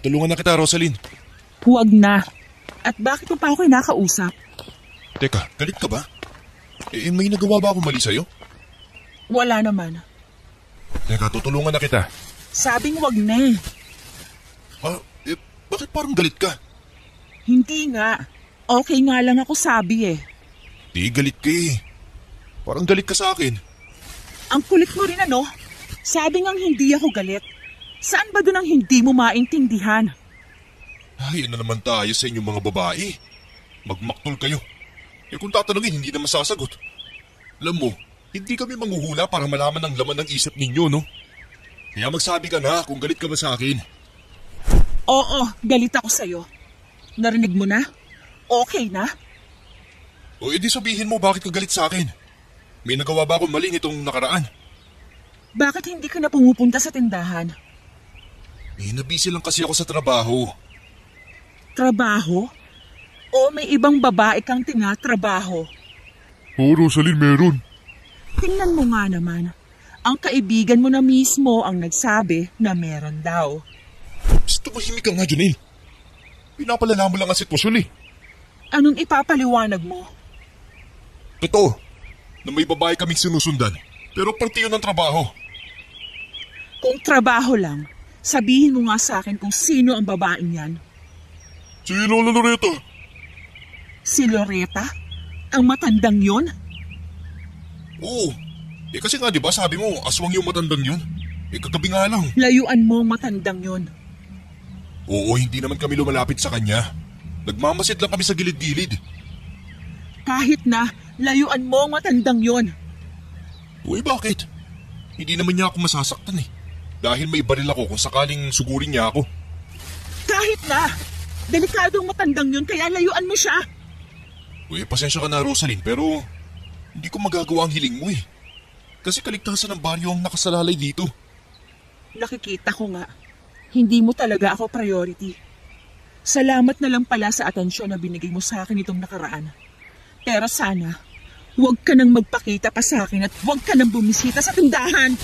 Tulungan na kita, Rosaline. Huwag na. At bakit mo pa ako kinakausap? Teka, galit ka ba? May nagawa ba ako mali sa'yo? Wala naman. Teka, tutulungan na kita. Sabing wag na. Bakit parang galit ka? Hindi nga. Okay nga lang ako sabi eh. Di, galit ka eh. Parang galit ka sa akin. Ang kulit mo rin ano? Sabi ngang hindi ako galit. Saan ba doon ang hindi mo maintindihan? Ay, ano naman tayo sa inyong mga babae? Magmaktol kayo. Kung tatanungin, hindi na masasagot. Alam mo, hindi kami manghuhula para malaman ang laman ng isip ninyo, no? Kaya magsabi ka na kung galit ka ba sa akin. Oo, galit ako sa'yo. Narinig mo na? Okay na? O edi sabihin mo bakit ka galit sa akin. May nagawa ba akong mali nitong nakaraan? Bakit hindi ka na pumupunta sa tindahan? Nabisi lang kasi ako sa trabaho. Trabaho? O may ibang babae kang tinatrabaho? Oo, Rosaline, meron. Tingnan mo nga naman. Ang kaibigan mo na mismo ang nagsabi na meron daw. Basta tumahimik ka nga, Junel. Pinapalala mo lang ang sitwasyon eh. Anong ipapaliwanag mo? Totoo, na may babae kaming sinusundan. Pero parte yun ng trabaho. Kung trabaho lang, sabihin mo nga sa akin kung sino ang babaeng yan. Si Lola Loretta. Si Loretta? Ang matandang yon? Oo. Kasi nga diba sabi mo, aswang yung matandang yun. Kagabi nga lang. Layuan mo ang matandang yon. Oo, hindi naman kami lumalapit sa kanya. Nagmamasid lang kami sa gilid-gilid. Kahit na, layuan mo ang matandang yon. Uy, bakit? Hindi naman niya ako masasaktan eh. Dahil may baril ako kung sakaling sugurin niya ako. Kahit na, delikado ang matandang yon kaya layuan mo siya. Uy, pasensya ka na, Rosaline, pero hindi ko magagawa ang hiling mo eh. Kasi kaligtasan ng baryo ang nakasalalay dito. Nakikita ko nga, hindi mo talaga ako priority. Salamat na lang pala sa atensyon na binigay mo sa akin itong nakaraan. Pero sana, huwag ka nang magpakita pa sa akin at huwag ka nang bumisita sa tindahan.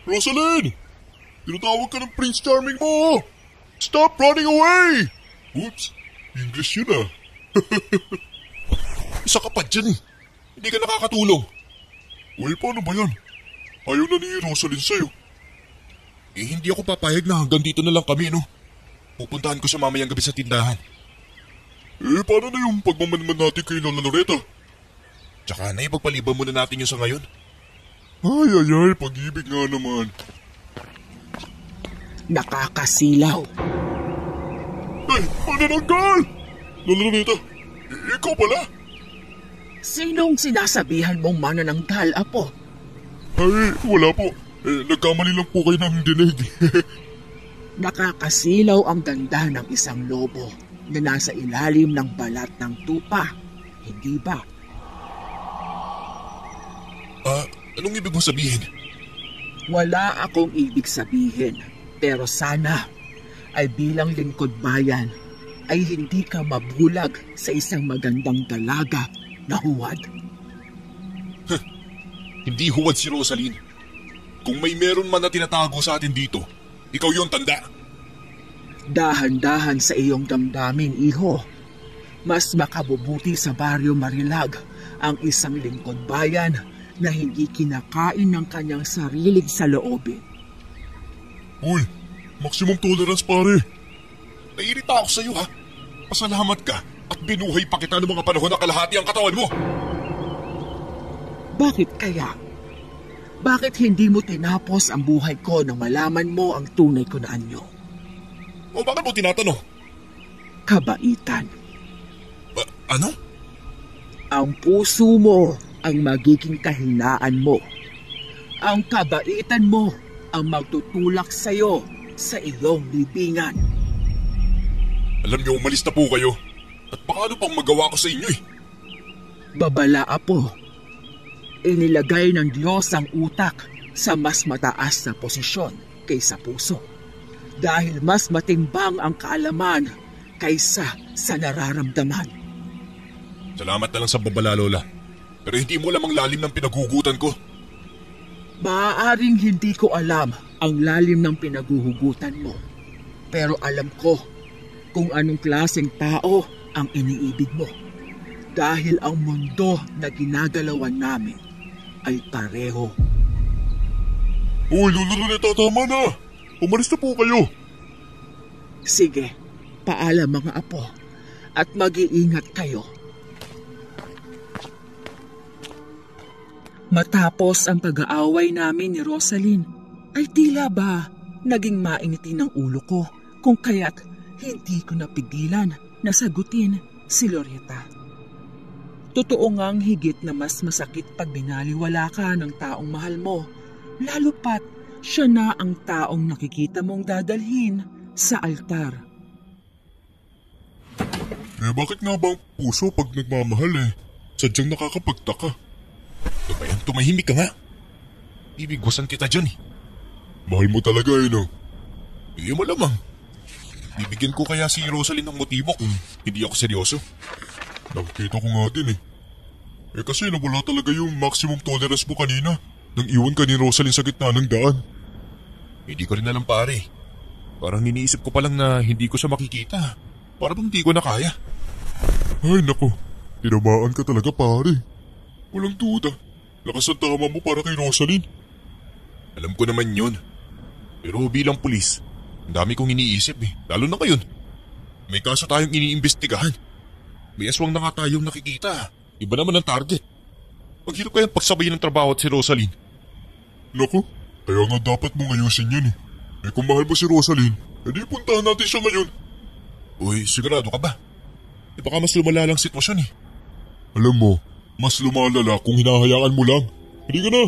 Rosaline! Tinatawag ka ng Prince Charming mo! Stop running away! Oops, English yun ah. Isa ka pa dyan eh. Hindi ka nakakatulong. Uy, paano ba yan? Ayaw na ni Rosaline sa'yo. Hindi ako papayag na hanggang dito na lang kami, no? Pupuntahan ko siya mamayang gabi sa tindahan. Paano na yung pagmamanman natin kay Lola Loretta? Tsaka na ipagpaliban muna natin yun sa ngayon. Ay, pag-ibig nga naman. Nakakasilaw. Ay, manananggal! Lola Loretta, ikaw pala? Sinong sinasabihan mong manananggal, Apo? Ay, wala po. Nagkamali lang po kayo ng dinig. Nakakasilaw ang ganda ng isang lobo na nasa ilalim ng balat ng tupa. Hindi ba? Anong ibig mong sabihin? Wala akong ibig sabihin. Pero sana ay bilang lingkod bayan ay hindi ka mabulag sa isang magandang dalaga na huwad. Hindi huwad si Rosaline. Kung may meron man na tinatago sa atin dito, ikaw yon, tanda. Dahan-dahan sa iyong damdamin, iho. Mas makabubuti sa baryo Marilag ang isang lingkod bayan na hindi kinakain ng kanyang sariling saloobin. Uy, maximum tolerance pare. Nairita ako sa iyo ha. Pasalamat ka at binuhay pa kita ng mga panahon na kalahati ang katawan mo. Bakit kaya? Bakit hindi mo tinapos ang buhay ko nang malaman mo ang tunay ko na anyo? O bakit mo tinatanong? Kabaitan. Ano? Ang puso mo ang magiging kahinaan mo. Ang kabaitan mo ang magtutulak sa'yo sa iyong libingan. Alam niyo, umalis na po kayo. At baka ano pang magawa ko sa inyo eh. Babala, Apo. Inilagay ng Diyos ang utak sa mas mataas na posisyon kaysa puso. Dahil mas matimbang ang kaalaman kaysa sa nararamdaman. Salamat na lang sa babala, Lola. Pero hindi mo alam ang lalim ng pinagugutan ko. Maaaring hindi ko alam ang lalim ng pinaguhugutan mo. Pero alam ko kung anong klaseng tao ang iniibig mo. Dahil ang mundo na ginagalawan namin ay pareho. Uy, Lola Loretta, tama na. Umalis na po kayo. Sige, paalam mga apo at mag-iingat kayo. Matapos ang pag-aaway namin ni Rosaline, ay tila ba naging mainitin ang ulo ko kung kaya't hindi ko napigilan na sagutin si Loretta. Totoo ngang higit na mas masakit pag binaliwala ka ng taong mahal mo, lalo pat siya na ang taong nakikita mong dadalhin sa altar. Bakit nga ba ang puso pag nagmamahal sadyang nakakapagtaka? Tumahimik ka nga. Ibigwasan kita dyan eh. Mahal mo talaga no? Hindi mo lamang. Bibigyan ko kaya si Rosaline ng motibo kung hindi ako seryoso. Nakikita ko nga din Kasi nawala talaga yung maximum tolerance mo kanina nang iwan ka ni Rosaline sa gitna ng daan. Hindi ko rin alam pare. Parang iniisip ko pa lang na hindi ko siya makikita. Parang hindi ko na kaya. Ay nako, tinamaan ka talaga pare. Walang duda, lakas ang tama mo para kay Rosaline. Alam ko naman yun. Pero bilang pulis, ang dami kong iniisip lalo na ngayon. May kaso tayong iniimbestigahan. May aswang na nga tayong nakikita. Iba naman ang target. Ang hirap kayang pagsabayin ng trabaho at si Rosaline. Naku, kaya nga dapat mong ayusin yan kung mahal mo si Rosaline, edi puntahan natin siya ngayon. Uy, sigurado ka ba? Baka mas lumala lang sitwasyon Alam mo, mas lumalala kung hinahayaan mo lang. Hindi ka na.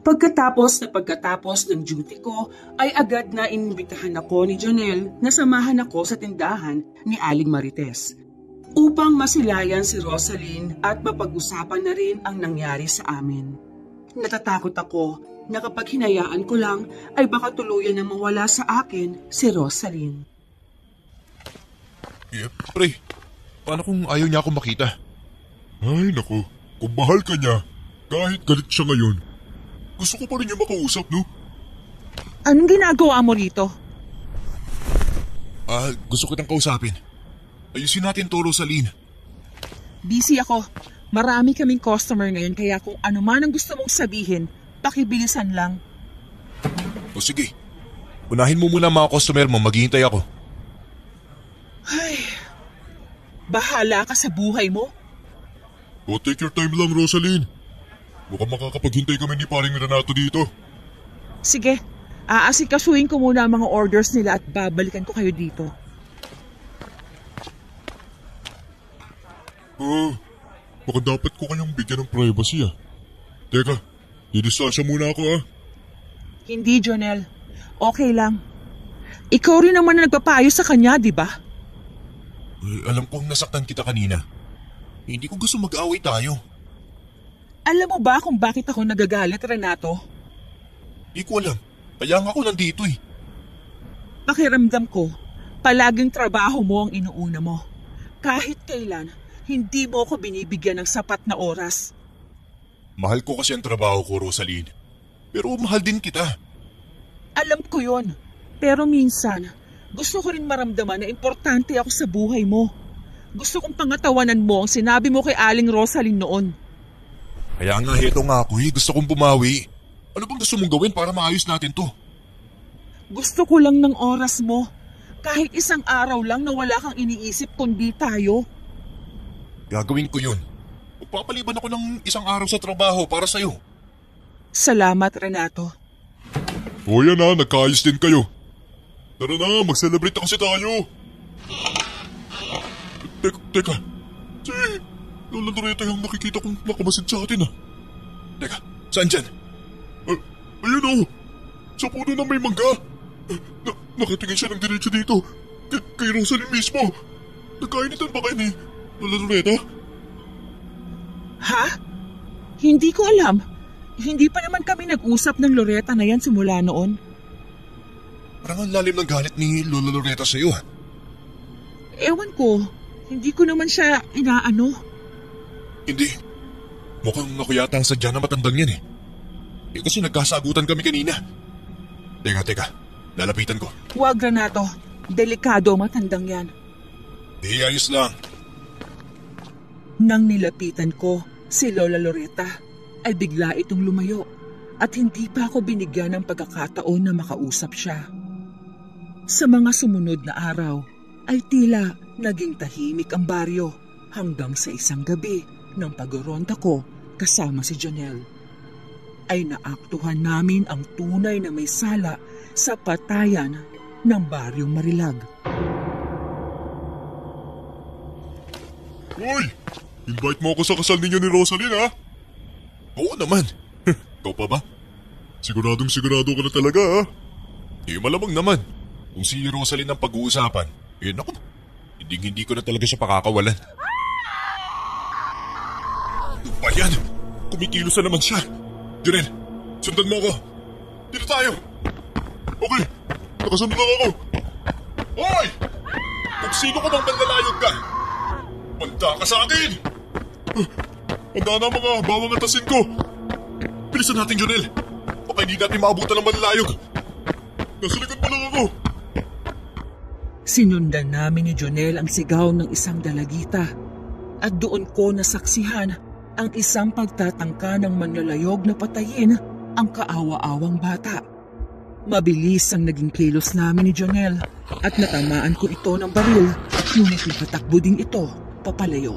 Pagkatapos ng duty ko, ay agad na inimbitahan ako ni Jonel na samahan ako sa tindahan ni Aling Marites upang masilayan si Rosaline at mapag-usapan na rin ang nangyari sa amin. Natatakot ako na kapag hinayaan ko lang ay baka tuluyan na mawala sa akin si Rosaline. Pre, paano kung ayaw niya akong makita? Ay naku, kung mahal ka niya, kahit galit siya ngayon, gusto ko pa rin niya makausap, no? Anong ginagawa mo rito? Gusto kitang kausapin. Ayusin natin to, Rosaline. Busy ako. Marami kaming customer ngayon kaya kung ano man ang gusto mong sabihin, pakibilisan lang. O sige, unahin mo muna ang mga customer mo, maghihintay ako. Ay, bahala ka sa buhay mo. O take your time lang, Rosaline. Mukhang makakapaghintay kami ni paring Renato dito. Sige, aasikasuhin ko muna ang mga orders nila at babalikan ko kayo dito. Baka dapat ko kayong bigyan ng privacy Teka, didistansya muna ako Hindi, Jonel. Okay lang. Ikaw rin naman na nagpapayo sa kanya, di ba? Alam kong nasaktan kita kanina. Hindi ko gusto mag-away tayo. Alam mo ba kung bakit ako nagagalit, Renato? Hindi ko alam. Kaya nga ako nandito Pakiramdam ko, palaging trabaho mo ang inuuna mo. Kahit kailan, hindi mo ko binibigyan ng sapat na oras. Mahal ko kasi ang trabaho ko, Rosaline. Pero mahal din kita. Alam ko yon. Pero minsan, gusto ko rin maramdaman na importante ako sa buhay mo. Gusto kong pangatawanan mo ang sinabi mo kay Aling Rosaline noon. Kaya nga heto nga ako gusto kong bumawi. Ano bang gusto mong gawin para maayos natin to? Gusto ko lang ng oras mo. Kahit isang araw lang na wala kang iniisip kundi tayo. Gagawin ko yun. Magpapaliban ako ng isang araw sa trabaho para sa'yo. Salamat, Renato. O yan nagkaayos din kayo. Tara na, mag-celebrate na kasi tayo. Teka. Si Lola Loretta yung nakikita kong nakamasid sa atin Teka, saan dyan? Ayun sa puno na may mangga. Nakatingin siya ng diretso dito. Kay Rosaline mismo. Nagkainitan ba kayo ni Lola Loretta? Ha? Hindi ko alam. Hindi pa naman kami nag-usap ng Loretta na yan simula noon. Parang ang lalim ng galit ni Lola Loretta sa'yo Ewan ko. Hindi ko naman siya inaano. Hindi. Mukhang ako yata ang sadya na matandang yan kasi nagkasagutan kami kanina. Teka. Lalapitan ko. Huwag, Renato. Delikado matandang yan. Di, ayos lang. Nang nilapitan ko si Lola Loretta, ay bigla itong lumayo at hindi pa ako binigyan ng pagkakataon na makausap siya. Sa mga sumunod na araw, ay tila naging tahimik ang baryo hanggang sa isang gabi ng pag-ronda ko kasama si Jonel. Ay naaktuhan namin ang tunay na may sala sa patayan ng baryong Marilag. Hoy! Invite mo ako sa kasal ninyo ni Rosaline Oo naman. Ikaw pa ba? Siguradong sigurado ka na talaga Malamang naman. Kung si Rosaline ang pag-uusapan, naku, hindi ko na talaga siya pakakawalan. Ano ba yan? Kumikilos na naman siya. Jonel, sundan mo ako. Dito tayo. Okay, nakasunod lang ako. Hoy! Kung sino ka bang manlalayog ka, Banda ka sa akin! Handa na mga bawang atasin ko! Bilisan natin, Jonel! Baka hindi natin maabutan ng manlalayog! Nasa likod pa lang ako! Sinundan namin ni Jonel ang sigaw ng isang dalagita at doon ko nasaksihan ang isang pagtatangka ng manlalayog na patayin ang kaawa-awang bata. Mabilis ang naging kilos namin ni Jonel at natamaan ko ito ng baril, ngunit nakatakbo din ito papalayo.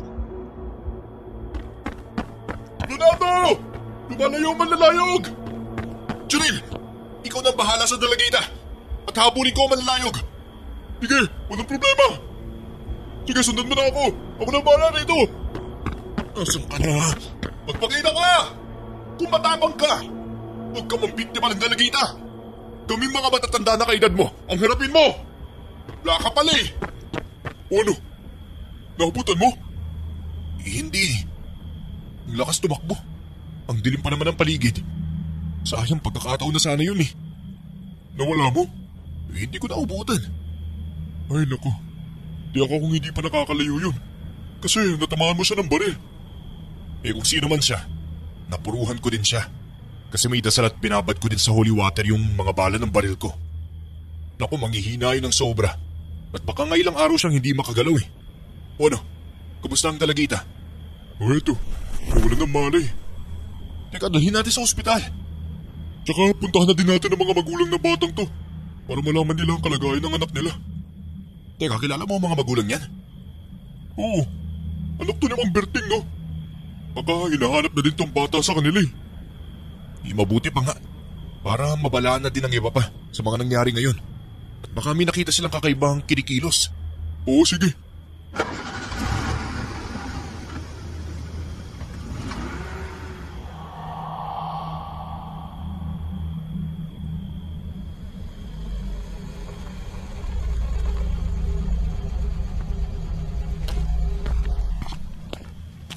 Leonardo! Lumalayo ang manlalayog! Jonel! Ikaw na ang bahala sa dalagita at habulin ko ang manlalayog! Sige, walang problema! Sige, sundan mo na ako! Ako na ang bahala rito! Asan ka na? Magpakita ka! Kung matapang ka, huwag ka mambiktima ng dalagita! Kaming mga matatanda na kaedad mo, ang harapin mo! Wala ka pala eh! O ano? Naabutan mo? Hindi. Ang lakas tumakbo. Ang dilim pa naman ng paligid. Sayang pagkakataon na sana yun eh. Nawala mo? Hindi ko naabutan. Ay naku, di ako kung hindi pa nakakalayo yun. Kasi natamaan mo siya ng baril. Kung sino man siya, napuruhan ko din siya. Kasi may dasal at binabad ko din sa holy water yung mga bala ng baril ko. Naku, manghihina yun ng sobra. At baka nga ilang araw siyang hindi makagalaw eh. O ano, kamusta ang dalagita? O eto, nawala ng malay. Teka, dalhin natin sa ospital. Tsaka puntahan na din natin ang mga magulang na batang to para malaman nila ang kalagayan ng anak nila. Teka, kilala mo ang mga magulang yan? Oo, anak to namang Berting no? Baka hinahanap na din tong bata sa kanila eh. Mabuti pa nga, para mabalaan na din ang iba pa sa mga nangyari ngayon. At baka may nakita silang kakaibang kinikilos. Oo, sige.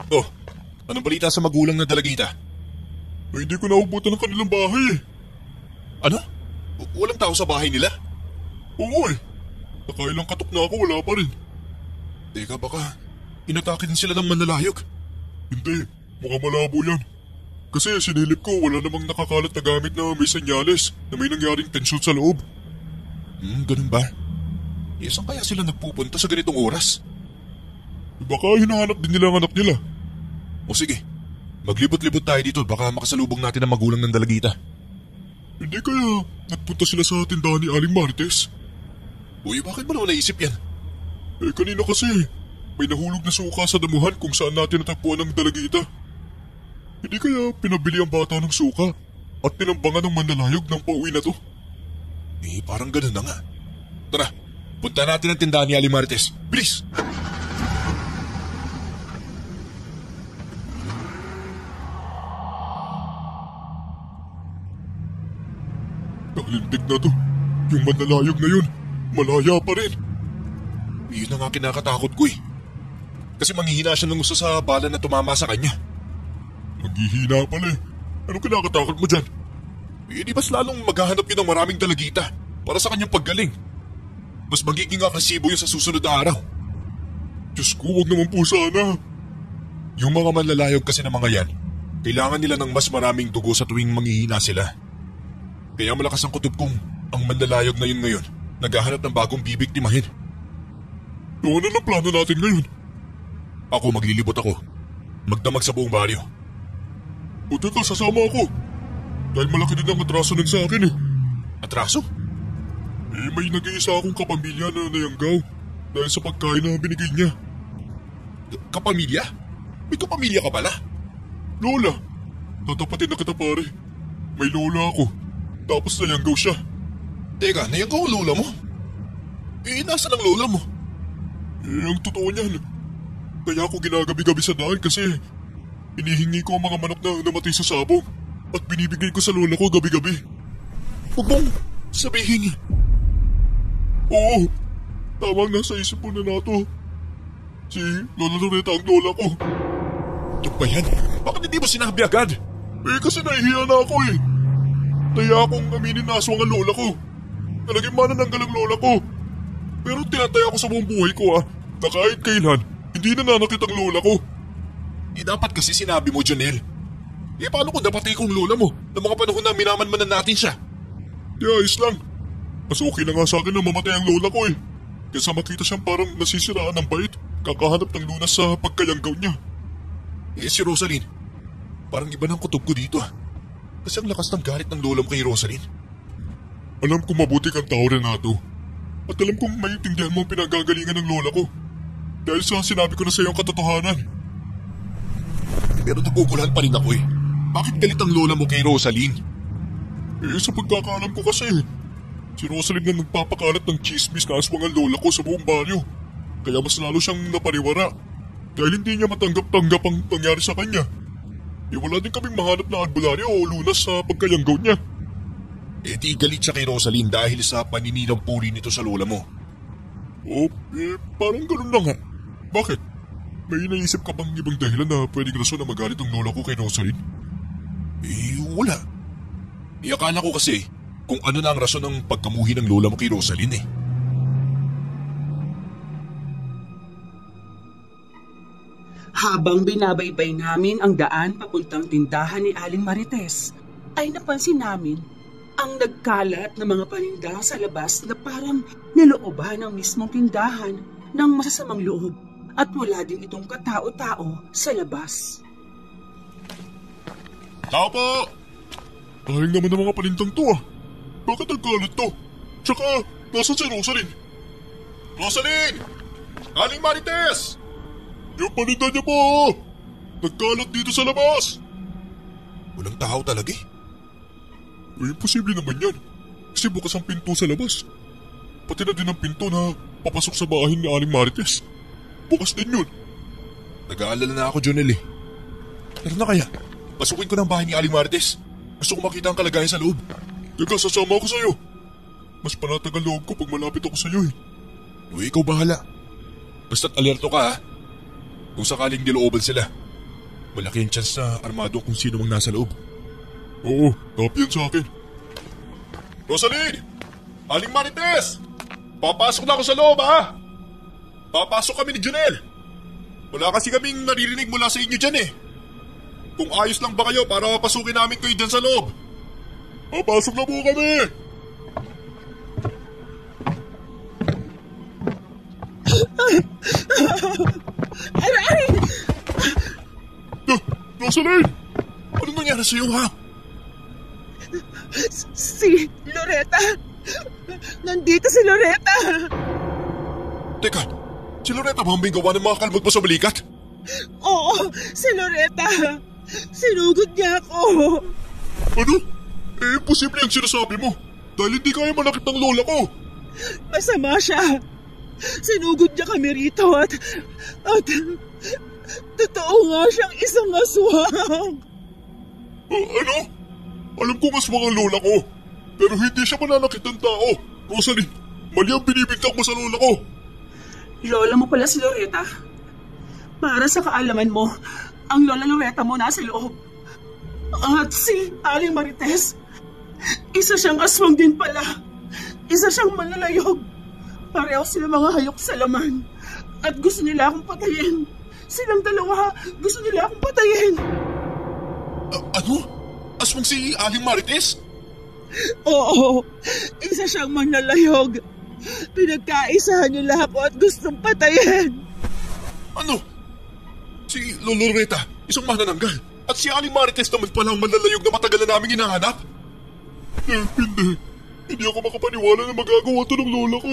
Oh, anong balita sa magulang na dalagita? Ay, hindi ko naubutan ng kanilang bahay eh. Ano? Walang tao sa bahay nila? Oo eh. Nakailang katok na ako, wala pa rin. Teka, baka inatake din sila ng manlalayog. Hindi, mukhang malabo yan. Kasi sinilip ko, wala namang nakakalat na gamit na may senyales na may nangyaring tensyon sa loob. Ganun ba? Saan kaya sila nagpupunta sa ganitong oras? Baka hinahanap din nila ang anak nila. O sige, maglibot-libot tayo dito, baka makasalubong natin ang magulang ng dalagita. Hindi kaya nagpunta sila sa tindahan ni Aling Marites? Uy, bakit mo naman naisip yan? Kanina kasi may nahulog na suka sa damuhan kung saan natin natagpuan ang dalagita. Hindi kaya pinabili ang bata ng suka at tinambangan ng manlalayog ng pauwi na to? Parang ganun na nga. Tara, punta natin ang tindahan ni Aling Marites. Bilis! Nalindig na to. Yung manlalayog na yun, malaya pa rin. Yun na nga kinakatakot ko eh. Kasi manghihina siya ng gusto sa bala na tumama sa kanya. Maghihina pala eh. Anong kinakatakot mo dyan? Di mas lalong maghahanap yun ng maraming dalagita para sa kanyang paggaling. Mas magiging agresibo yun sa susunod na araw. Diyos ko, wag naman po sana. Yung mga manlalayog kasi ng mga yan, kailangan nila ng mas maraming dugo sa tuwing manghihina sila. Kaya malakas ang kutob kong ang manlalayog na yun ngayon naghahanap ng bagong bibiktimahin. Ano na plano natin ngayon? Ako, maglilibot ako. Magdamag sa buong baryo. O teka, sasama ako. Dahil malaki din ang atraso nun sa akin eh. Atraso? May nag-iisa akong kapamilya na nayanggaw dahil sa pagkain na binigay niya. Kapamilya? May kapamilya ka pala? Lola. Tatapatin na kita pare. May lola ako. Tapos nayanggaw siya. Teka, nayanggaw ang lola mo? Nasaan ang lola mo? Ang totoo niyan. Kaya ako ginagabi-gabi sa daan kasi inihingi ko ang mga manok na namatay sa sabong at binibigay ko sa lola ko gabi-gabi. Huwag mong sabihin. Oo, tamang nasa isip ko na nato. Si Lola Loretta ang lola ko. Ito ba yan? Bakit hindi mo sinabi agad? Kasi nahihiya na ako eh. Taya akong aminin na aswang ang lola ko. Nalaging manananggal ang lola ko. Pero tinataya ko sa buong buhay ko na kahit kailan, hindi hindi nananakit ang lola ko. Dapat kasi sinabi mo, Jonel. Paano kung napatay kong lola mo ng mga panahon na minamanmanan natin siya? Ayos lang. Mas okay na nga sa akin na mamatay ang lola ko eh. Kaysa makita siyang parang nasisiraan ng bait, kakahanap ng lunas sa pagkayanggaw niya. Si Rosaline, parang iba ng kutob ko dito ah. Kasi ang lakas ng galit ng lola mo kay Rosaline. Alam kong mabuti kang tao, Renato. At alam kong maintindihan mo ang pinagagalingan ng lola ko. Dahil sa sinabi ko na sa iyo ang katotohanan. Pero naguguluhan pa rin ako eh. Bakit galit ang lola mo kay Rosaline? Sa pagkakaalam ko kasi, si Rosaline na nagpapakalat ng chismis na aswang ang lola ko sa buong baryo. Kaya mas lalo siyang napariwara. Dahil hindi niya matanggap-tanggap ang pangyari sa kanya. Wala din kaming mahanap na albularyo o lunas sa pagkayanggaw niya. Di galit siya kay Rosaline dahil sa paninirang puri nito sa lola mo. Parang ganun lang ha. Bakit? May naisip ka bang ibang dahilan na pwedeng rason na magalit ang lola ko kay Rosaline? Wala. Akala ko kasi kung ano na ang rason ng pagkamuhi ng lola mo kay Rosaline eh. Habang binabaybay namin ang daan papuntang tindahan ni Aling Marites, ay napansin namin ang nagkalat na mga paninda sa labas na parang nilooban ng mismong tindahan ng masasamang loob at wala din itong katao-tao sa labas. Tao po! Dahil naman ng mga panindang to ah. Bakit nagkalat to? Tsaka, nasan si Rosaline? Rosaline! Aling Marites! Yung paninda niya po! Nagkalat dito sa labas! Walang tao talaga eh. Imposible naman yan. Kasi bukas ang pinto sa labas. Pati na din ang pinto na papasok sa bahay ni Aling Marites. Bukas din yun. Nag-aalala na ako, Jonel eh. Tara na kaya. Pasukin ko ng bahay ni Aling Marites. Gusto ko makita ang kalagayan sa loob. Teka, sasama ako sa'yo. Mas panatag ang loob ko pag malapit ako sa'yo eh. Ikaw bahala. Basta't alerto ka ha. Kung sakaling nilooban sila. Malaki ang chance na armado kung sino mang nasa loob. Oo, copy yan sa akin. Rosaline! Aling Marites! Papasok na ako sa loob ha! Papasok kami ni Jonel. Wala kasi kaming naririnig mula sa inyo dyan eh. Kung ayos lang ba kayo para pasukin namin kayo dyan sa loob? Papasok na po kami! Aray! Rosaline! Ano nangyari sa'yo ha? Si Loretta! Nandito si Loretta! Teka, si Loretta ba ang may gawa ng mga kalmot mo sa balikat? Oo, si Loretta! Sinugod niya ako! Ano? Imposible ang sinasabi mo. Dahil hindi kaya manakit ng lola ko. Masama siya. Sinugod niya kami rito at totoo nga siyang isang aswang. Ano? Alam ko aswang ang lola ko. Pero hindi siya mananakit ng tao. Rosaline, mali ang binibintang mo sa lola ko. Lola mo pala si Loretta. Para sa kaalaman mo, ang lola Loretta mo nasa loob. At si Aling Marites, isa siyang aswang din pala. Isa siyang malalayog. Pareho sila mga hayok sa laman. At gusto nila akong patayin. Silang dalawa, gusto nila akong patayin. Ano? Aswang si Aling Marites? Oo, isa siyang manlalayog. Pinagkaisahan nila ako at gustong patayin. Ano? Si Loretta, isang manananggal. At si Aling Marites naman pala ang manlalayog na matagal na namin hinahanap. Hindi. Hindi ako makapaniwala na magagawa ito ng lola ko.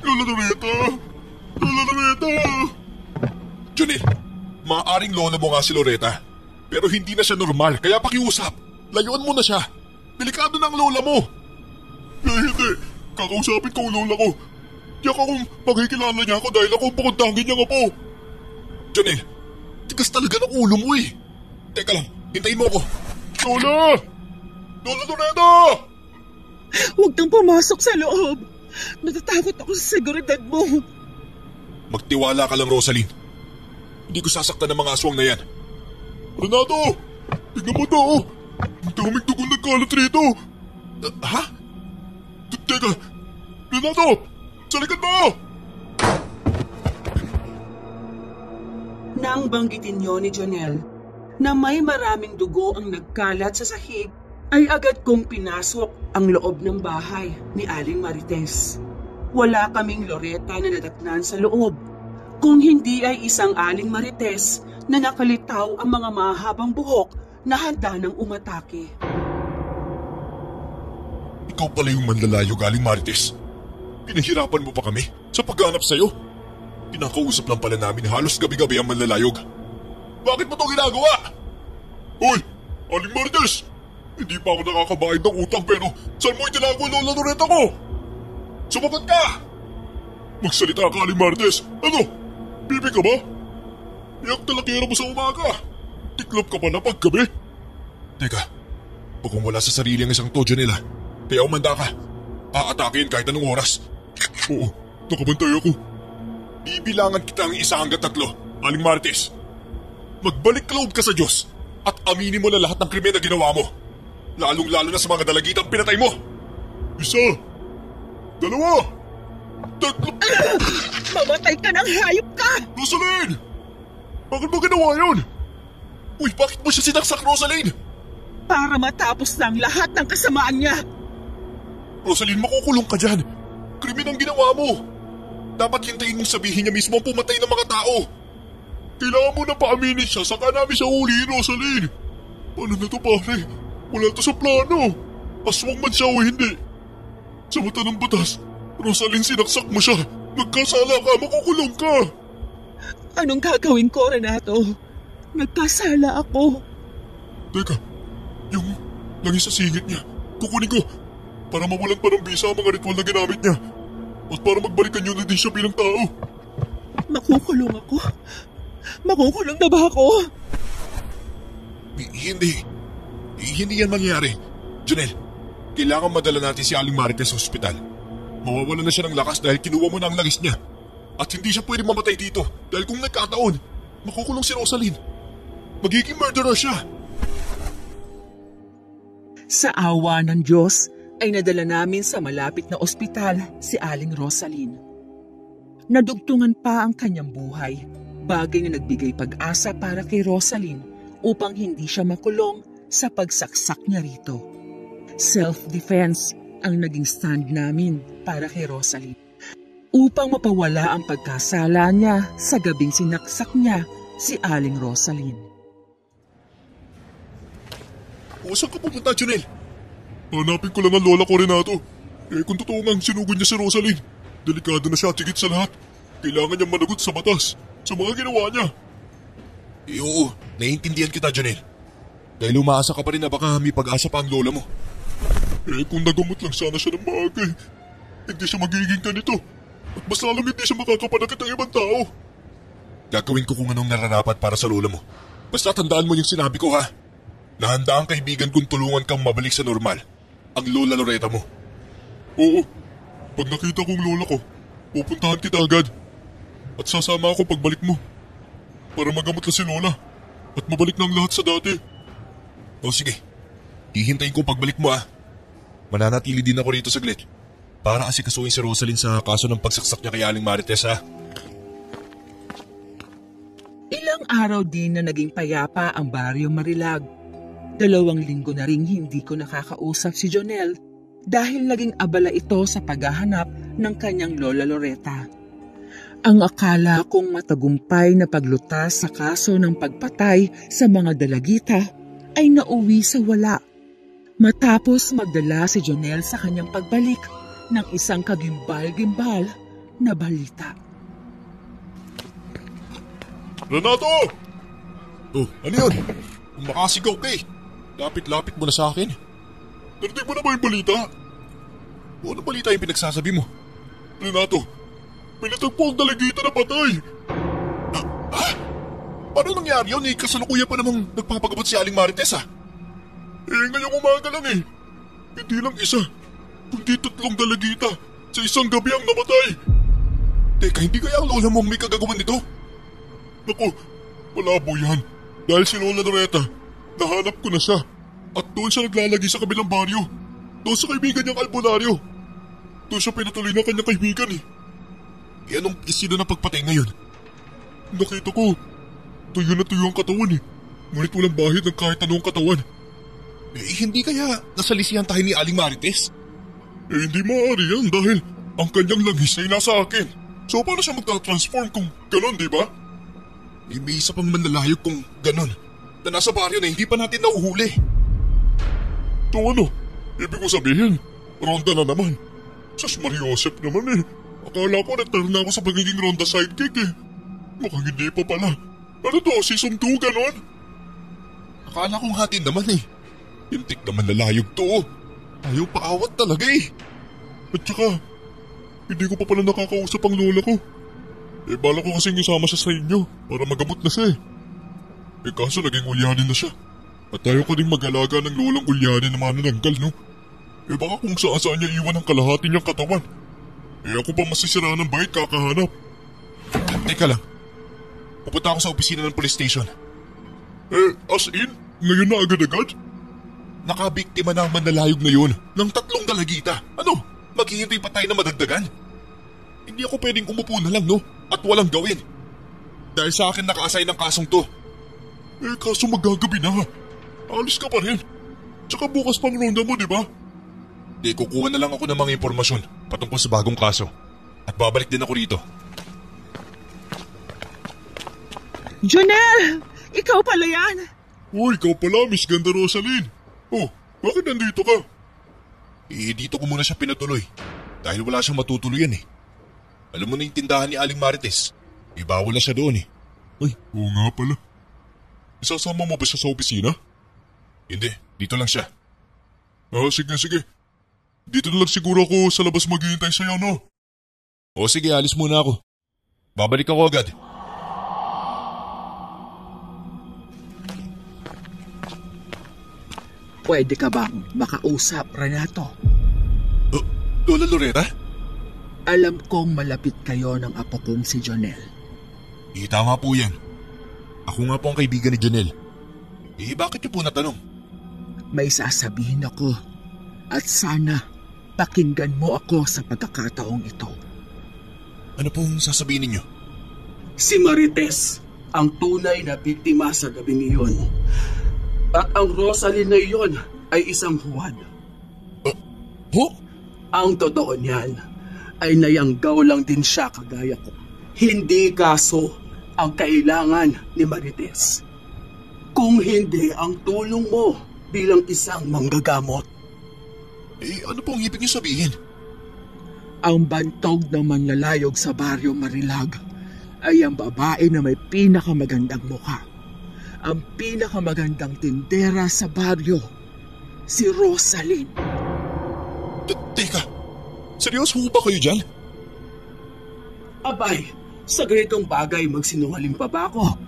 Lola Loretta! Lola Loretta! Jonel, maaaring lola mo nga si Loretta. Pero hindi na siya normal, kaya pakiusap. Layuan mo na siya. Delikado na ang lola mo. Hindi. Kakausapin ko ang lola ko. Tiyak akong magkikilala niya ako dahil ako pakundangin niya nga po. Jonel, tigas talaga ng ulo mo eh. Teka lang, hintayin mo ako. Lola! Lola Loretta! Huwag kang pumasok sa loob. Natatakot ako sa seguridad mo. Magtiwala ka lang, Rosaline. Hindi ko sasaktan ng mga aswang na yan. Renato! Tignan mo to! Ang daming dugong nagkalat rito! Ha? Teka! Renato! Sa likod mo! Nang banggitin niyo ni Jonel na may maraming dugo ang nagkalat sa sahig, ay agad kong pinasok ang loob ng bahay ni Aling Marites. Wala kaming loreta na nadatnan sa loob, kung hindi ay isang Aling Marites na nakalitaw ang mga mahabang buhok na handa ng umatake. Ikaw pala yung manlalayo, Aling Marites. Pinahirapan mo pa kami sa paghanap sa'yo. Kinakausap lang pala namin halos gabi-gabi ang manlalayog. Bakit mo ito ginagawa? Hoy, Aling Marites! Hindi pa ako nakakabayad ng utang pero saan mo itinago ang Lola Loretta ko? Sumagot ka! Magsalita ka, Aling Marites. Ano? Bibi ka ba? Iyak talakera mo sa umaga. Tiklop ka pa na paggabi. Teka, kung wala sa sarili ang isang todyo nila, kaya umanda ka. Aatakin kahit anong oras. Oo, nakabantay ako. Bibilangan kita ang 1 hanggang 3, Aling Marites. Magbalik loob ka sa Diyos at aminin mo na lahat ng krimen na ginawa mo. Lalong-lalo na sa mga dalagitang pinatay mo. 1, 2, 3. Mamatay ka ng hayop ka! Rosaline! Bakit mo ginawa yun? Uy, bakit mo siya sinaksak, Rosaline? Para matapos na ang lahat ng kasamaan niya. Rosaline, makukulong ka dyan. Krimen ang ginawa mo. Dapat hintayin mong sabihin niya mismo ang pumatay ng mga tao. Kailangan mo na paaminin siya, saka namin siya ulihin, Rosaline. Paano na to, pare? Wala to sa plano. Aswang man siya o hindi. Sa mata ng batas, Rosaline, sinaksak mo siya. Nagkasala ka, makukulong ka. Anong gagawin ko, Renato? Nagkasala ako. Teka, yung langis sa singit niya, kukunin ko para mawalan pa ng bisa ang mga ritual na ginamit niya. At para magbalikan yun na din siya bilang tao. Makukulong ako? Makukulong na ba ako? Hindi yan mangyayari. Jonel, kailangan madala natin si Aling Marites sa ospital. Mawawalan na siya ng lakas dahil kinuha mo na ang langis niya. At hindi siya pwede mamatay dito dahil kung nagkataon, makukulong si Rosaline. Magiging murderer siya. Sa awa ng Diyos, ay nadala namin sa malapit na ospital si Aling Rosaline. Nadugtungan pa ang kanyang buhay, bagay na nagbigay pag-asa para kay Rosaline upang hindi siya makulong sa pagsaksak niya rito. Self-defense ang naging stand namin para kay Rosaline upang mapawala ang pagkasala niya sa gabing sinaksak niya si Aling Rosaline. O saan ka pupunta, Jonel? Hanapin ko lang ang lola ko, Renato. Kung totoo nga sinugod niya si Rosaline, delikado na siya at higit sa lahat. Kailangan niyang managot sa batas sa mga ginawa niya. Oo, naiintindihan kita, Jonel. Dahil umaasa ka pa rin na baka may pag-asa pa ang lola mo. Kung nagamot lang sana siya ng maaga, hindi siya magiging ganito. At mas lalong hindi siya makakapanakit ng ibang tao. Gagawin ko kung anong nararapat para sa lola mo. Basta tandaan mo yung sinabi ko, ha? Nahanda ang kaibigan kung tulungan kang mabalik sa normal. Ang Lola Loretta mo. Oo. Pag nakita kong lola ko, pupuntahan kita agad. At sasama ako pagbalik mo. Para magamot na si Lola. At mabalik na ang lahat sa dati. O sige. Hihintayin ko pagbalik mo, Mananatili din ako rito saglit. Para asikasuhin si Rosaline sa kaso ng pagsaksak niya kay Aling Marites, ha? Ilang araw din na naging payapa ang Baryo Marilag. 2 linggo na ring hindi ko nakakausap si Jonel dahil naging abala ito sa paghahanap ng kanyang Lola Loretta. Ang akala kong matagumpay na paglutas sa kaso ng pagpatay sa mga dalagita ay nauwi sa wala. Matapos magdala si Jonel sa kanyang pagbalik ng isang kagimbal-gimbal na balita. Renato! Oh, ano yun? Kung makasigaw ka lapit-lapit mo na sa akin. Narinig mo na ba yung balita? O ano balita yung pinagsasabi mo? Renato, may natagpo ang dalagita na patay. Paano nangyari yun? Kasalukuyan pa namang nagpapagabot si Aling Marites, ngayong umaga lang Hindi lang isa, kundi 3 dalagita sa isang gabi ang namatay. Teka, hindi kaya ang lola mong may kagagawan nito? Naku, malabo yan. Dahil si Lola Loretta, nahanap ko na siya. At doon siya naglalagi sa kabilang baryo. Doon sa kaibigan niyang albularyo. Doon siya pinatuloy ng kanyang kaibigan. Anong isino na pagpatay ngayon? Nakita ko, tuyo na tuyo ang katawan eh. Ngunit walang bahid ng kahit anong katawan. Hindi kaya nasalisihan tayo ni Aling Marites? Hindi maaari yan dahil ang kanyang langis ay nasa akin. So paano siya magta-transform kung ganon, di ba? May isa pang manlalayog kung ganon na nasa baryo na hindi pa natin nahuhuli. To ano? Ibig ko sabihin, Ronda na naman. Sus Mariosep naman eh. Akala ko na-turn na ako sa pagiging Ronda sidekick eh. Mukhang hindi pa pala. Ano to, season 2 ganon? Akala kong hatin naman eh. Hintik naman lalayog to. Ayaw paawat talaga eh. At saka, hindi ko pa pala nakakausap ang lola ko. Bala ko kasing isama siya sa inyo para magamot na siya eh. Kaso naging ulyanin na siya. At tayo ko ding mag-alaga ng lolang ulyanin na manananggal, no? Baka kung saan niya iwan ang kalahati niyang katawan. Ako pa masisira ng bait kakahanap. Teka lang. Pupunta ako sa opisina ng police station. As in? Ngayon na agad-agad? Nakabiktima na ang manlalayog na yun ng 3 dalagita. Ano? Maghihintay pa tayo na madagdagan? Hindi ako pwedeng umupo na lang, no? At walang gawin. Dahil sa akin naka-assign ng kasong to. Kaso magagabi na. Alis ka pa rin. Tsaka bukas pang ronda mo, di ba? Kukuha na lang ako ng mga impormasyon patungkol sa bagong kaso. At babalik din ako rito. Jonel! Ikaw pala yan! Uy, ikaw pala, Miss Ganda Rosaline. Oh, bakit nandito ka? Dito ko muna siya pinatuloy. Dahil wala siyang matutuluyan eh. Alam mo na yung tindahan ni Aling Marites. Bawal na siya doon eh. Ay, oo nga pala. Isasama mo ba siya sa opisina? Hindi, dito lang siya. Sige. Dito na lang siguro ako sa labas maghihintay sa'yo, no? Sige, alis muna ako. Babalik ako agad. Pwede ka bang makausap, Renato? Lola Loretta? Alam kong malapit kayo ng apo kong si Jonel. Tama po yan. Ako nga po ang kaibigan ni Jonel. Bakit niyo po natanong? May sasabihin ako at sana pakinggan mo ako sa pagkakataong ito. Ano pong sasabihin ninyo? Si Marites ang tunay na biktima sa gabing iyon. At ang Rosaline na iyon ay isang huwad. Ang totoo niyan ay nayanggaw lang din siya kagaya ko. Hindi kaso ang kailangan ni Marites. Kung hindi ang tulong mo bilang isang manggagamot. Ano pong ibig niyo sabihin? Ang bantog ng manlalayog sa baryo Marilag ay ang babae na may pinakamagandang mukha. Ang pinakamagandang tindera sa baryo, si Rosaline. Teka, seryoso ba kayo dyan? Abay, sa ganitong bagay magsinungaling pa ba ako?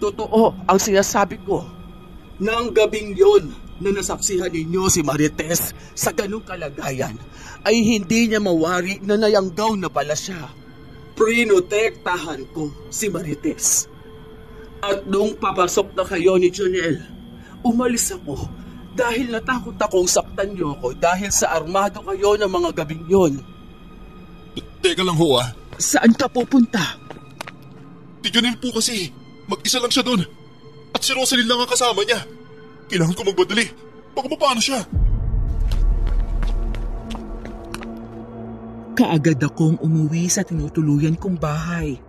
Totoo ang sinasabi ko. Nang gabing yun na nasaksihan ninyo si Marites sa ganung kalagayan, ay hindi niya mawari na nayanggaw na pala siya. Prinotektahan ko si Marites. At nung papasok na kayo ni Jonel, umalis ako dahil natakot akong saktan niyo ako dahil sa armado kayo ng mga gabing yon. Teka lang ho ah. Saan ka pupunta? Si Jonel po kasi, mag-isa lang siya doon. At si Rosaline lang ang kasama niya. Kailangan ko magbadali. Baka paano siya? Kaagad akong umuwi sa tinutuluyan kong bahay.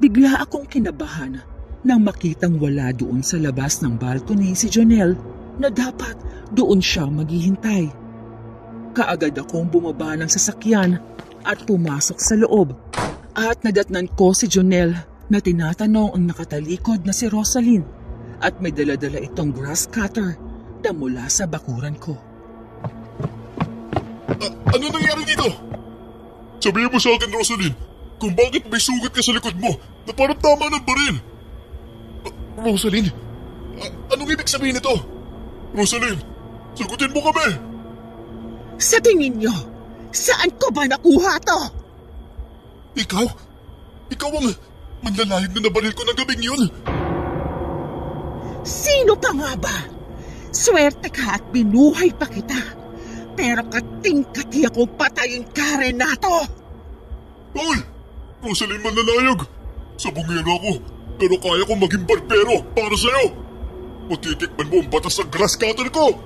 Bigla akong kinabahan nang makitang wala doon sa labas ng balcony si Jonel na dapat doon siya maghihintay. Kaagad akong bumaba ng sasakyan at pumasok sa loob at nadatnan ko si Jonel na tinatanong ang nakatalikod na si Rosaline at may dala-dala itong grass cutter na mula sa bakuran ko. Ano nangyari dito? Sabihin mo sa akin, Rosaline, kung bakit may sugat ka sa likod mo na parang tama ng baril. Rosaline, anong ibig sabihin nito? Rosaline, sagutin mo kami! Sa tingin niyo, saan ko ba nakuha to? Ikaw? Ikaw ang manlalayag na nabaril ko ng gabing yun? Sino pa nga ba? Swerte ka at binuhay pa kita. Pero kating-kati akong patayin ka, Renato! Hoy! Rosaline manlalayag! Sabungero ako! pero kaya kong maging barbero para sa'yo. Matitikman mo ang batas ng grass cutter ko.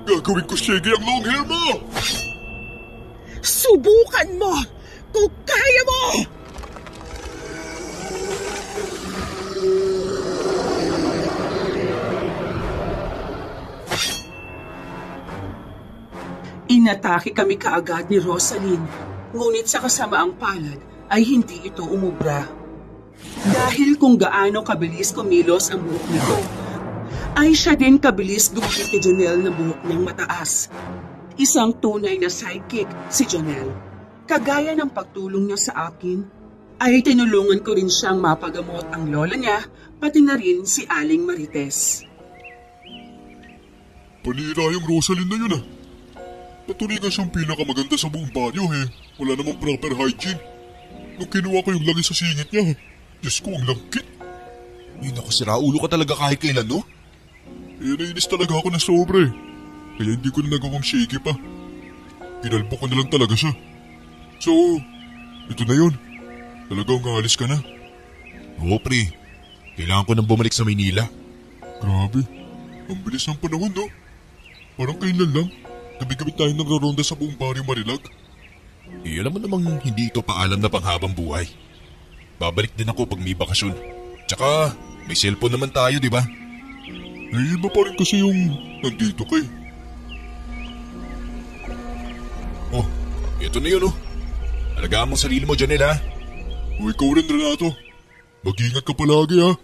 Gagawin ko shaggy ang long hair mo. Subukan mo kung kaya mo! Inatake kami kaagad ni Rosaline, ngunit sa kasamaang palad ay hindi ito umubra. Dahil kung gaano kabilis kumilos ang buhok nito, ay siya din kabilis gumamit ni Jonelle na buhok ng mataas. Isang tunay na sidekick si Jonelle. Kagaya ng pagtulong niya sa akin, ay tinulungan ko rin siyang mapagamot ang lola niya, pati na rin si Aling Marites. Panira yung Rosaline na yun ah. Natulingan siyang pinakamaganda sa buong banyo eh. Wala namang proper hygiene. Nung kinuha ko yung langis sa singit niya, Diyos ko, ang langkit. Ay naku, siraulo ka talaga kahit kailan, no? Nainis talaga ako na sobra eh. Kaya hindi ko na nagawang shaky pa. Kinalbo ko na lang talaga siya. So, ito na yun. Talagang aalis ka na. Oo, pre. Kailangan ko nang bumalik sa Maynila. Grabe. Ang bilis ng panahon, no? Parang kailan lang. Gabi-gabi tayo nagraronda sa buong baryo Marilag. Alam mo namang hindi ito paalam na panghabang buhay. Babalik din ako pag may bakasyon. Tsaka, may cellphone naman tayo, di ba? Iba pa rin kasi yung nandito ka eh. Oh, ito na yun, oh. Alagaan mo sarili mo, Jonelle, ha? O ikaw rin, Renato. Mag-ingat ka palagi, ha?